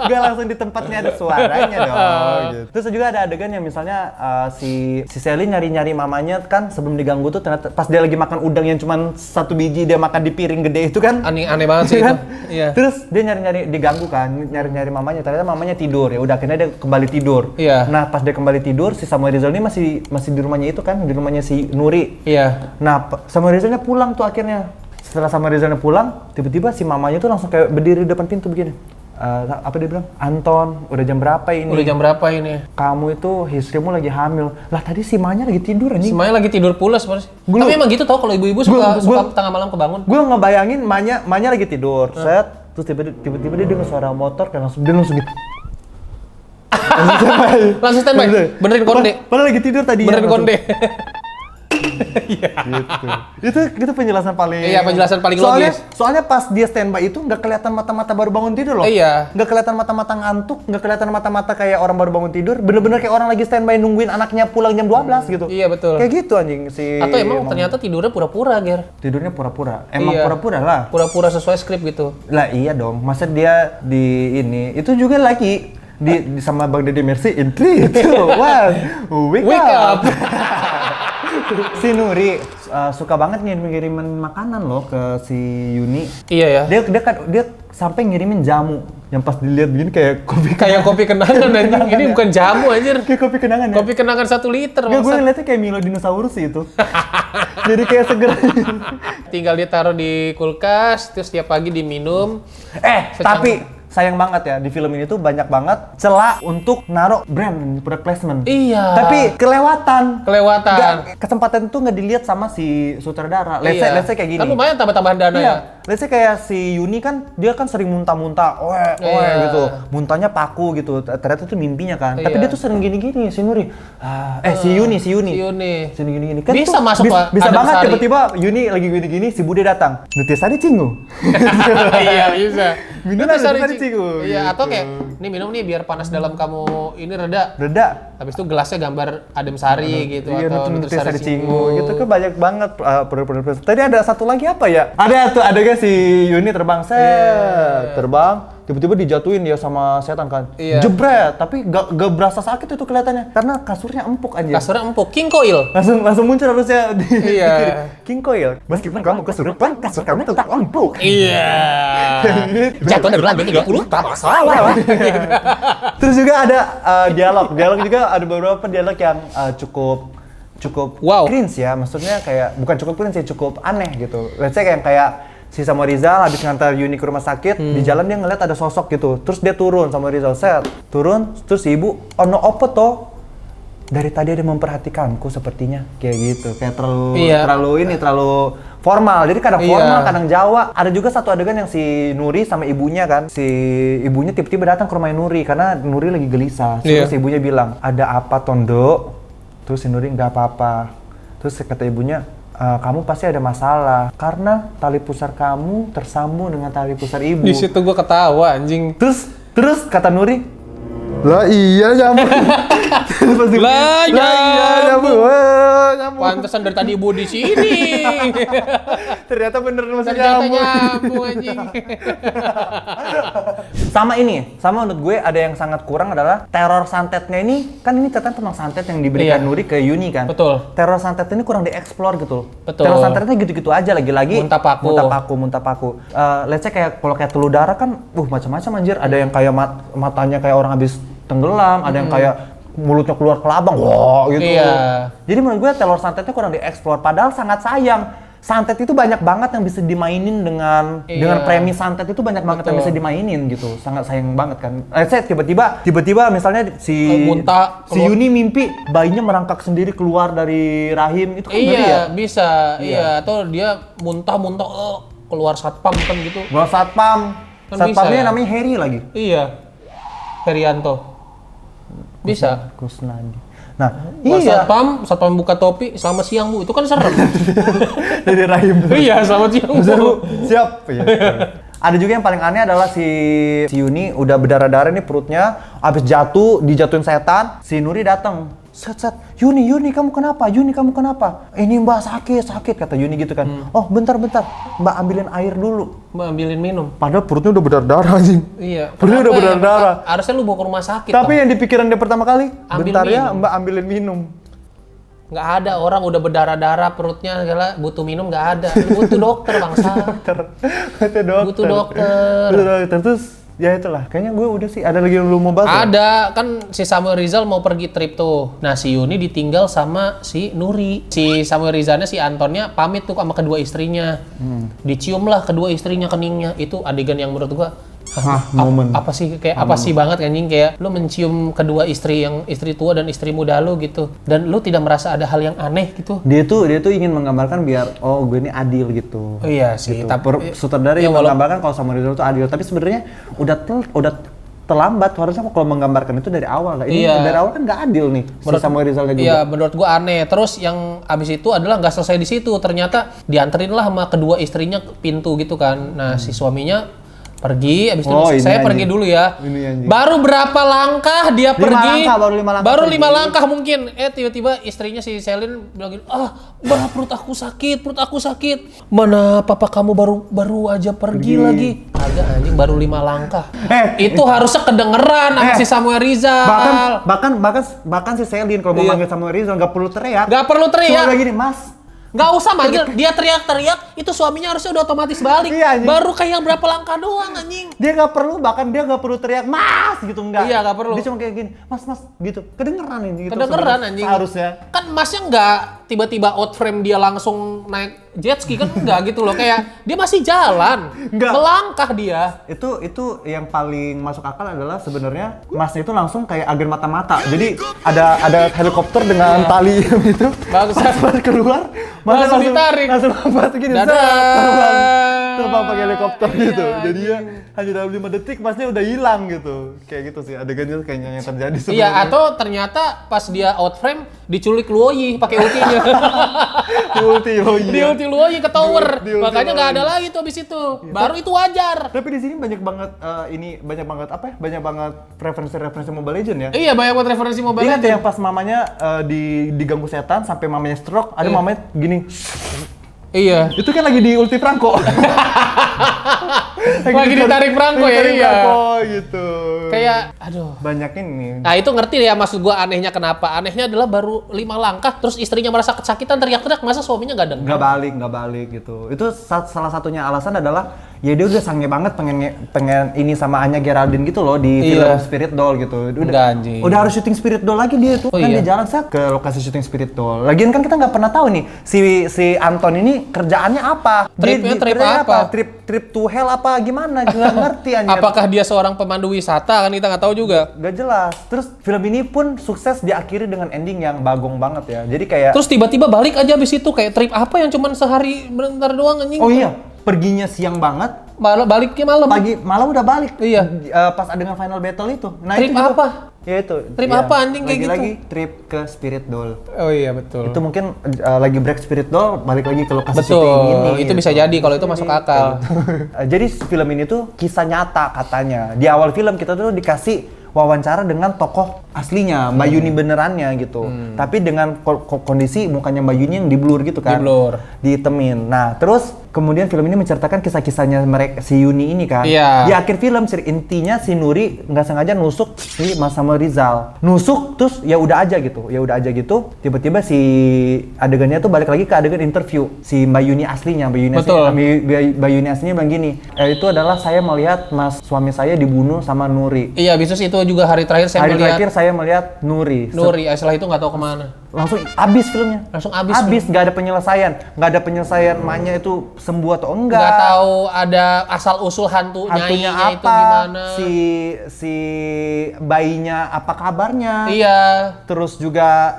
Gak langsung di tempatnya ada suaranya dong. Gitu. Terus juga ada adegan yang misalnya si Celine nyari-nyari mamanya kan sebelum diganggu tuh ternyata pas dia lagi makan udang yang cuma 1 biji dia makan di piring gede itu kan. Aneh banget sih itu. Iya. Terus dia nyari-nyari diganggu kan, nyari-nyari mamanya ternyata mamanya tidur. Ya udah akhirnya dia kembali tidur. Iya. Nah, pas dia kembali tidur si Samuel Rizal ini masih di rumahnya itu kan, di rumahnya si Nuri. Iya. Nah, Samuel Rizalnya pulang tuh akhirnya. Setelah Samuel Rizalnya pulang, tiba-tiba si mamanya tuh langsung kayak berdiri di depan pintu begini. Apa dia bilang? Anton, udah jam berapa ini? Udah jam berapa ini? Kamu itu istrimu lagi hamil. Lah tadi si Manya lagi tidur anjing. Semuanya lagi tidur pulas pasti. Tapi emang gitu tau kalau ibu-ibu suka tengah malam kebangun. Gue ngebayangin Manya lagi tidur, set. Terus tiba-tiba dia dengar suara motor kayak langsung gitu. Langsung standby. Benerin konde. Padahal lagi tidur tadi. Benerin konde. Itu penjelasan paling. Iya, penjelasan paling logis. Soalnya pas dia standby itu nggak kelihatan mata-mata baru bangun tidur loh. Iya. Nggak kelihatan mata-mata ngantuk, nggak kelihatan mata-mata kayak orang baru bangun tidur. Bener-bener kayak orang lagi standby nungguin anaknya pulang jam 12 gitu. Iya, betul. Kayak gitu anjing si. Atau emang ternyata tidurnya pura-pura, Ger. Tidurnya pura-pura. Emang Iya. pura-pura lah. Pura-pura sesuai skrip gitu. Lah iya dong. Masa dia di ini itu juga lagi di sama Bang Deddy Mercy in 3, 2, 1, wake up. Si Nuri suka banget ngirimin makanan loh ke si Yuni. Iya ya. Dia sampai ngirimin jamu yang pas dilihat begini kayak kopi. Kayak kopi kenangan anjing. Ini bukan jamu anjir. Kayak kopi kenangan ya. Kopi kenangan 1 liter. Gue ngeliatnya kayak Milo dinosaurus sih itu. Jadi kayak seger. Tinggal ditaruh di kulkas, terus tiap pagi diminum. Tapi sayang banget ya, di film ini tuh banyak banget celah untuk naruh brand product placement. Iya. Tapi kelewatan. Kesempatan itu nggak dilihat sama si sutradara. Let's say kayak gini. Kan lumayan tambah-tambahan dana ya. Let's say kayak si Yuni kan, dia kan sering muntah-muntah, gitu. Muntahnya paku gitu. Ternyata itu mimpinya kan. Tapi dia tuh sering gini-gini, si Nuri. Si Yuni. Sering gini-gini. Kan bisa tuh, masuk Pak. bisa banget tiba-tiba Yuni lagi gini-gini, si Bude datang. Nutisari cingu. Iya, bisa. Nutisari cingu. Iya, gitu. atau kayak, nih minum nih biar panas dalam kamu ini reda. Habis itu gelasnya gambar Adem Sari gitu, iya, atau Nutisari cingu. Gitu kan banyak banget produk-produk. Tadi ada satu lagi apa ya? Ada tuh, ada si Yuni terbang, terbang. Tiba-tiba dijatuhin dia sama setan kan. Iya. Jebret, tapi gak berasa sakit itu kelihatannya. Karena kasurnya empuk aja. Kasurnya empuk, king coil. Langsung muncul harusnya di Iya. King Coil. Meskipun kamu kesurupan, kasur kamu tetap empuk. Iya. Jatuh dari lantai 30, tak masalah. Terus juga ada dialog juga ada beberapa dialog yang cukup Wow. cringe ya. Maksudnya kayak bukan cukup cringe sih, cukup aneh gitu. Let's say kayak si Samuel Rizal habis ngantar Yuni ke rumah sakit, di jalan dia ngeliat ada sosok gitu. Terus dia turun, Samuel Rizal turun, terus si ibu, ono opo toh? Dari tadi ada memperhatikanku sepertinya, kayak gitu. Kayak terlalu formal. Jadi kadang formal, kadang Jawa. Ada juga satu adegan yang si Nuri sama ibunya kan. Si ibunya tiba-tiba datang ke rumah Nuri karena Nuri lagi gelisah. Terus ibunya bilang, "Ada apa, Tondo?" Terus si Nuri, "Nggak apa-apa." Terus kata ibunya, kamu pasti ada masalah karena tali pusar kamu tersambung dengan tali pusar ibu. Di situ gua ketawa anjing. Terus kata Nuri, Lah iya nyambung. Lah nyambung. Nyambung. Pantesan dari tadi ibu di sini. Ternyata bener masih Ternyata nyambung. nyambung anjing. Sama menurut gue ada yang sangat kurang adalah teror santetnya ini, kan ini catatan tentang santet yang diberikan Iya. Nuri ke Yuni kan. Betul. Teror santet ini kurang dieksplor gitu. Betul. Teror santetnya gitu-gitu aja lagi-lagi. Muntah paku. Let's say kayak kalau kayak telur darah kan, macam-macam anjir. Ada yang kayak matanya kayak orang habis tenggelam, ada yang kayak mulutnya keluar kelabang, wah gitu. Iya. Jadi menurut gue telur santetnya kurang dieksplor. Padahal sangat sayang. Santet itu banyak banget yang bisa dimainin dengan premis santet itu banyak banget yang bisa dimainin gitu. Sangat sayang banget kan. Saya tiba-tiba misalnya si muntah keluar. Yuni mimpi bayinya merangkak sendiri keluar dari rahim itu kan ngeri ya. Iya, bisa. Iya, atau dia muntah keluar satpam kan gitu. Gua satpam. Kan Satpamnya bisa. namanya Heri lagi. Iya. Herianto. Bisa. Kusnadi. Nah, Wah, iya. satpam buka topi, selamat siang Bu. Itu kan serem. Dari rahim. Iya, selamat siang Bu. Siap. Iya. Ada juga yang paling aneh adalah si Yuni udah berdarah-darah nih perutnya, abis dijatuhin setan, si Nuri datang. Set, Yuni kamu kenapa? Ini Mbak sakit kata Yuni gitu kan. Oh bentar, Mbak ambilin air dulu. Mbak ambilin minum. Padahal perutnya udah berdarah anjing. Iya. Perutnya udah Kenapa ya? berdarah. Harusnya lu bawa ke rumah sakit. Tapi yang di pikiran dia pertama kali, Ambil bentar ya minum. Mbak ambilin minum. Nggak ada orang udah berdarah-darah perutnya segala butuh minum nggak ada. Butuh dokter bangsa. Butuh dokter. Terus ya itulah, kayaknya gue udah sih. Ada lagi yang lu mau bahas? Ada, kan si Samuel Rizal mau pergi trip tuh. Nah si Yuni ditinggal sama si Nuri. Si Samuel Rizalnya, si Antonnya pamit tuh sama kedua istrinya. Dicium lah kedua istrinya keningnya. Itu adegan yang menurut gua momen. apa sih kayak apa sih banget anjing, kayak lu mencium kedua istri, yang istri tua dan istri muda lu gitu. Dan lu tidak merasa ada hal yang aneh gitu. Dia tuh ingin menggambarkan biar gue ini adil gitu. Oh iya sih, Gitu. tapi Sutradara yang menggambarkan kalau Samuel Rizal itu adil, tapi sebenarnya udah terlambat. Harusnya kalau menggambarkan itu dari awal lah. Ini dari awal kan nggak adil nih si Samuel Rizalnya juga. Iya, menurut gua aneh. Terus yang abis itu adalah nggak selesai di situ. Ternyata dianterin lah sama kedua istrinya ke pintu gitu kan. Nah si suaminya pergi, abis itu saya pergi dulu ya. Baru berapa langkah dia pergi? Baru 5 langkah mungkin. Tiba-tiba istrinya si Selin bilang gini, Mbak perut aku sakit. Mana papa kamu baru aja pergi lagi. Agak anjing baru 5 langkah. Itu harusnya kedengeran sama si Samuel Rizal. Bahkan si Selin kalau mau manggil Samuel Rizal nggak perlu teriak. Cuma lagi nih, Mas. Nggak usah manggil, dia teriak-teriak, itu suaminya harusnya udah otomatis balik. Iya, baru kayak berapa langkah doang anjing. Dia nggak perlu teriak, Mas gitu, enggak. Iya, nggak perlu. Dia cuma kayak gini, Mas gitu. Kedengeran ini gitu. Kedengeran anjing. Harusnya. Kan Masnya nggak tiba-tiba out frame dia langsung naik jet ski kan, enggak gitu loh. Kayak dia masih jalan, melangkah dia. Itu yang paling masuk akal adalah sebenarnya Masnya itu langsung kayak agen mata-mata. Jadi ada helikopter dengan tali itu. Bagus. Pas keluar, langsung ditarik. Langsung lompat gini, terbang pakai helikopter gitu. Jadi ya hanya dalam 5 detik Masnya udah hilang gitu. Kayak gitu sih adegannya kayaknya yang terjadi sebenarnya. Iya, atau ternyata pas dia out frame diculik Luoyi pakai ultinya. Di ulti Luoyi ke tower. Makanya nggak ada lagi tuh abis itu. Baru itu wajar. Tapi di sini banyak banget banyak banget referensi Mobile Legends ya. Iya, banyak banget referensi Mobile Ingat Legends. yang pas mamanya diganggu setan sampai mamanya stroke, ada mamanya gini. Iya. Itu kan lagi di ulti Franco. Lagi ditarik Franco ya, iya. Franco gitu. Kayak, aduh. Banyak ini. Nah itu ngerti ya maksud gua anehnya kenapa. Anehnya adalah baru 5 langkah, terus istrinya merasa kesakitan, teriak-teriak, masa suaminya nggak dengar? Nggak balik gitu. Itu salah satunya alasan adalah ya dia udah sange banget pengen ini sama Anya Geraldine gitu loh di film Spirit Doll gitu. Udah harus syuting Spirit Doll lagi dia tuh. Dia jalan ke lokasi syuting Spirit Doll. Lagian kan kita nggak pernah tahu nih si Anton ini kerjaannya apa. Trip apa? Trip to hell apa gimana? Nggak ngerti Anya. Apakah dia seorang pemandu wisata kan kita nggak tahu juga. Gak jelas. Terus film ini pun sukses diakhiri dengan ending yang bagong banget ya. Jadi kayak terus tiba-tiba balik aja abis itu kayak trip apa yang cuman sehari bentar doang anjing. Oh iya, perginya siang banget. Baliknya malam. Malam udah balik. Iya. Pas dengan final battle itu. Nah, trip itu apa? Ya itu. Trip apa anjing kayak gitu? Lagi trip ke Spirit Doll. Oh iya betul. Itu mungkin lagi break Spirit Doll, balik lagi ke lokasi betul. syuting ini. Itu bisa jadi kalau itu masuk akal. Jadi film ini tuh kisah nyata katanya. Di awal film kita tuh dikasih wawancara dengan tokoh aslinya, Mbak Yuni benerannya gitu. Tapi dengan kondisi mukanya Mbak Yuni yang di-blur gitu kan. Di-blur. Dihitemin. Nah, terus kemudian film ini menceritakan kisah-kisahnya mereka si Yuni ini kan. Iya. Di akhir film intinya si Nuri nggak sengaja nusuk si Mas Samuel Rizal. Nusuk terus ya udah aja gitu. Tiba-tiba si adegannya tuh balik lagi ke adegan interview si Mbak Yuni aslinya. Mbak Yuni aslinya bilang gini, itu adalah saya melihat suami saya dibunuh sama Nuri. Iya, bisnis itu juga hari terakhir saya melihat Nuri. Setelah itu nggak tahu kemana. Langsung habis filmnya. Habis, nggak ada penyelesaian. Emaknya itu sembuh atau enggak. Nggak tahu ada asal usul hantunya apa, itu gimana. Si bayinya apa kabarnya. Iya. Terus juga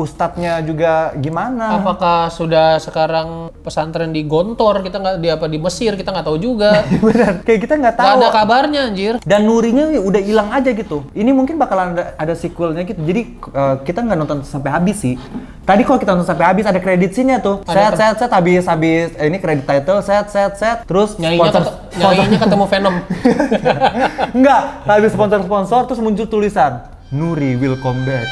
ustadznya juga gimana. Apakah sudah sekarang pesantren di Gontor, kita nggak di Mesir, kita nggak tahu juga. Bener, kayak kita nggak tahu. Nggak ada kabarnya anjir. Dan Nurinya udah hilang aja gitu. Ini mungkin bakalan ada sequelnya gitu. Jadi kita nggak nonton sampai habis sih. Tadi kalau kita nonton sampai habis ada credit scene-nya tuh. Set habis ini credit title set terus nyanyinya ketemu Venom. Enggak, habis sponsor terus muncul tulisan Nuri will come back.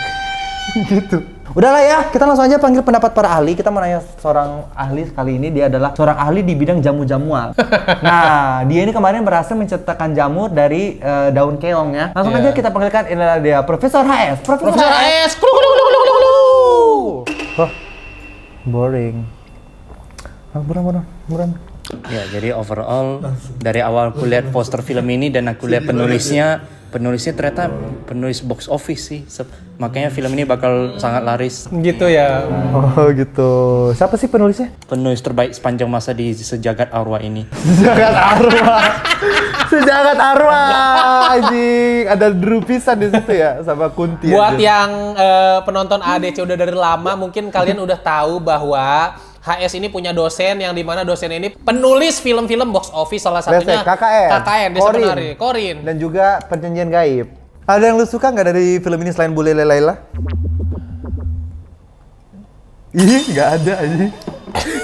Gitu. Udahlah ya, kita langsung aja panggil pendapat para ahli. Kita mau nanya seorang ahli kali ini, dia adalah seorang ahli di bidang jamu-jamuan. Nah, dia ini kemarin berhasil menciptakan jamur dari daun keong ya. Langsung aja kita panggilkan, inilah dia Profesor HS. Profesor HS. Oh, boring. Buran. Ya, jadi overall dari awal aku lihat poster film ini dan aku lihat penulisnya ternyata penulis box office sih. Makanya film ini bakal sangat laris. Gitu ya. Oh gitu. Siapa sih penulisnya? Penulis terbaik sepanjang masa di sejagat arwah ini. Sejagat arwah. Anjing, ada drupisan di situ ya sama Kunti. Buat yang penonton ADC udah dari lama, mungkin kalian udah tahu bahwa HS ini punya dosen yang dimana dosen ini penulis film-film box office, salah satunya KKN Desa Penari, Korin, dan juga Perjanjian Gaib. Ada yang lu suka nggak dari film ini selain Bule Laila? Ih, nggak ada anjing.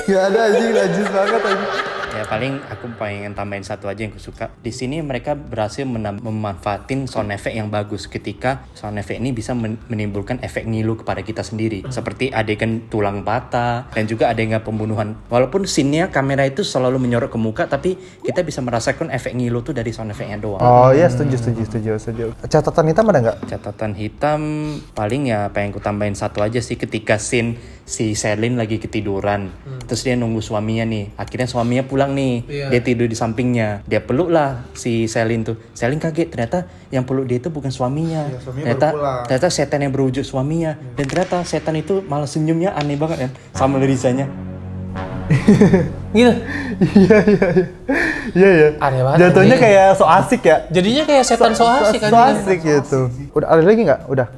Najis banget anjing. Ya paling aku pengen tambahin satu aja yang aku suka. Di sini mereka berhasil memanfaatin sound effect yang bagus ketika sound effect ini bisa menimbulkan efek ngilu kepada kita sendiri. Seperti adegan tulang patah dan juga adegan pembunuhan. Walaupun scene-nya kamera itu selalu menyorot ke muka, tapi kita bisa merasakan efek ngilu tuh dari sound effect-nya doang. Oh iya, setuju. Catatan hitam ada nggak? Catatan hitam paling ya pengen ku tambahin satu aja sih, ketika scene si Selin lagi ketiduran, terus dia nunggu suaminya nih, akhirnya suaminya pulang nih, dia tidur di sampingnya, dia peluk lah si Selin tuh. Selin kaget, ternyata yang peluk dia itu bukan suaminya, ternyata setan yang berwujud suaminya, dan ternyata setan itu malah senyumnya aneh banget kan, sama Rizanya. Gitu. Iya. Aneh banget. Jatuhnya kayak so asik ya. Jadinya kayak setan so asik kan. So asik gitu. Udah ada lagi nggak? Udah.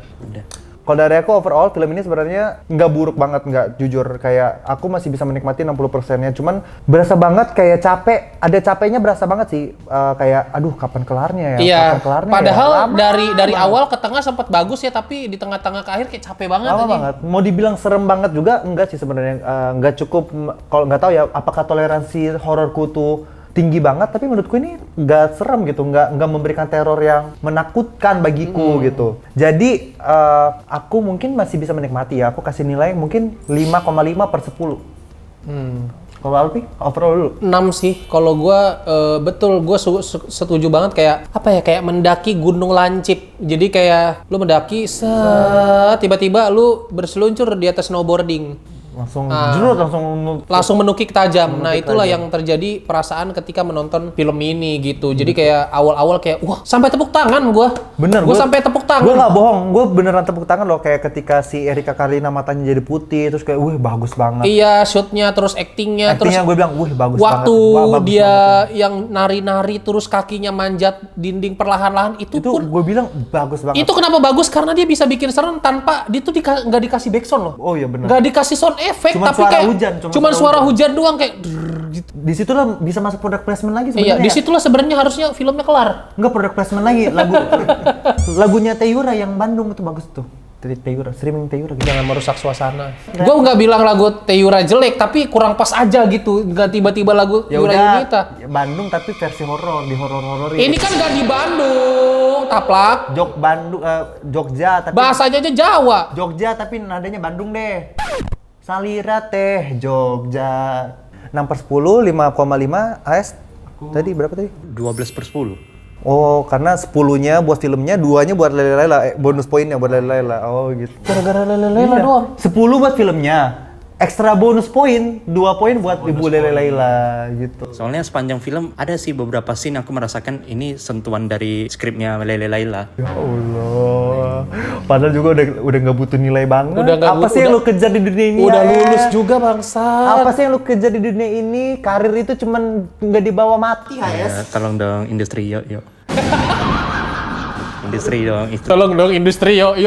Kalau dari aku overall film ini sebenarnya nggak buruk banget, nggak, jujur kayak aku masih bisa menikmati 60%-nya. Cuman berasa banget kayak capek, ada capeknya berasa banget sih, kayak aduh kapan kelarnya ya? Iya. Kapan kelarnya Padahal ya? dari awal ke tengah sempat bagus ya, tapi di tengah-tengah ke akhir kayak capek banget. Lama banget. Mau dibilang serem banget juga enggak sih sebenarnya, nggak cukup. Kalau nggak tahu ya apakah toleransi hororku tuh tinggi banget, tapi menurutku ini nggak serem gitu, nggak memberikan teror yang menakutkan bagiku gitu. Jadi aku mungkin masih bisa menikmati ya. Aku kasih nilai mungkin 5,5/10. Kalau Alpi, overall dulu 6 sih. Kalau gua betul gua setuju banget, kayak apa ya, kayak mendaki Gunung Lancip. Jadi kayak lu mendaki tiba-tiba lu berseluncur di atas snowboarding. Langsung menukik tajam. Nah, itulah yang terjadi perasaan ketika menonton film ini gitu. Jadi kayak awal-awal kayak wah, sampai tepuk tangan gua. Bener, gua sampai tepuk tangan. Gua nggak bohong, gua beneran tepuk tangan loh, kayak ketika si Erika Karlina matanya jadi putih, terus kayak wih bagus banget. Iya, shootnya, terus actingnya, terus gue bilang wih bagus waktu banget. Bagus dia banget. yang nari-nari terus kakinya manjat dinding perlahan-lahan itu pun gue bilang bagus banget. Itu kenapa bagus? Karena dia bisa bikin serem tanpa dia tuh nggak dikasih backsound loh. Oh iya benar. Nggak dikasih sound effect, Cuma tapi suara kayak hujan, cuma suara hujan doang kayak gitu. Di situlah bisa masuk product placement lagi Iya, sebenarnya. disitulah sebenarnya harusnya filmnya kelar. Enggak product placement lagi, lagunya Teyura yang Bandung itu bagus tuh. Teyura, streaming Teyura gitu. Jangan merusak suasana. Gue nggak bilang lagu Teyura jelek, tapi kurang pas aja gitu. Nggak tiba-tiba lagu Ya Yura udah, Yunita. Bandung tapi versi horor, di horor-hororin. Ini kan nggak di Bandung, Taplak. Jogja tapi Bahasanya aja Jawa. Jogja tapi nadanya Bandung deh. Salira teh Jogja. 6/10, 5,5 AS. Tadi berapa tadi? 12/10. Oh, karena 10-nya buat filmnya, 2-nya buat Lele Laila, bonus poinnya buat Lele Laila. Oh, gitu. Gara-gara Lele Iya. doang. 10 buat filmnya. Ekstra bonus poin, 2 poin buat Ibu Lele Laila gitu. Soalnya sepanjang film ada sih beberapa scene aku merasakan ini sentuhan dari skripnya Lele Laila. Ya Allah. Padahal juga udah nggak butuh nilai banget. Udah nggak Apa sih yang lu kejar di dunia ini? Udah ya? lulus juga bangsa. Apa sih yang lu kejar di dunia ini? Karir itu cuman nggak dibawa mati, Ya, tolong dong industri yuk. Industri dong. Tolong dong industri, yuk.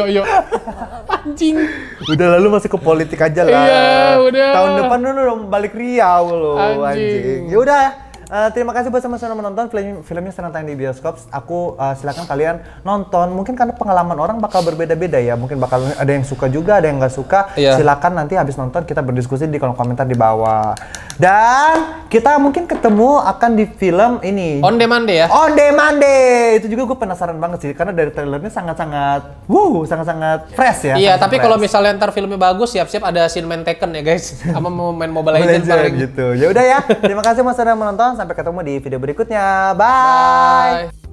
Anjing. Udah lalu masuk ke politik aja lah. Iya, udah. Tahun depan lu udah balik Riau lo, Anjing. anjing. Ya udah. Terima kasih buat sama-sama menonton filmnya sedang tayang di bioskop. Aku silakan kalian nonton. Mungkin karena pengalaman orang bakal berbeda-beda ya. Mungkin bakal ada yang suka juga, ada yang nggak suka. Iya. Silakan nanti habis nonton kita berdiskusi di kolom komentar di bawah. Dan kita mungkin ketemu akan di film ini. On demand deh ya. On Demand Day. Itu juga gue penasaran banget sih karena dari trailernya sangat-sangat fresh ya. Iya, sangat tapi fresh. kalau misalnya ntar filmnya bagus, siap-siap ada scene main Tekken ya guys. Sama mau main Mobile Mobile Legends Legends paling. gitu. Ya udah ya. Terima kasih Mas sudah menonton. Sampai ketemu di video berikutnya. Bye. Bye.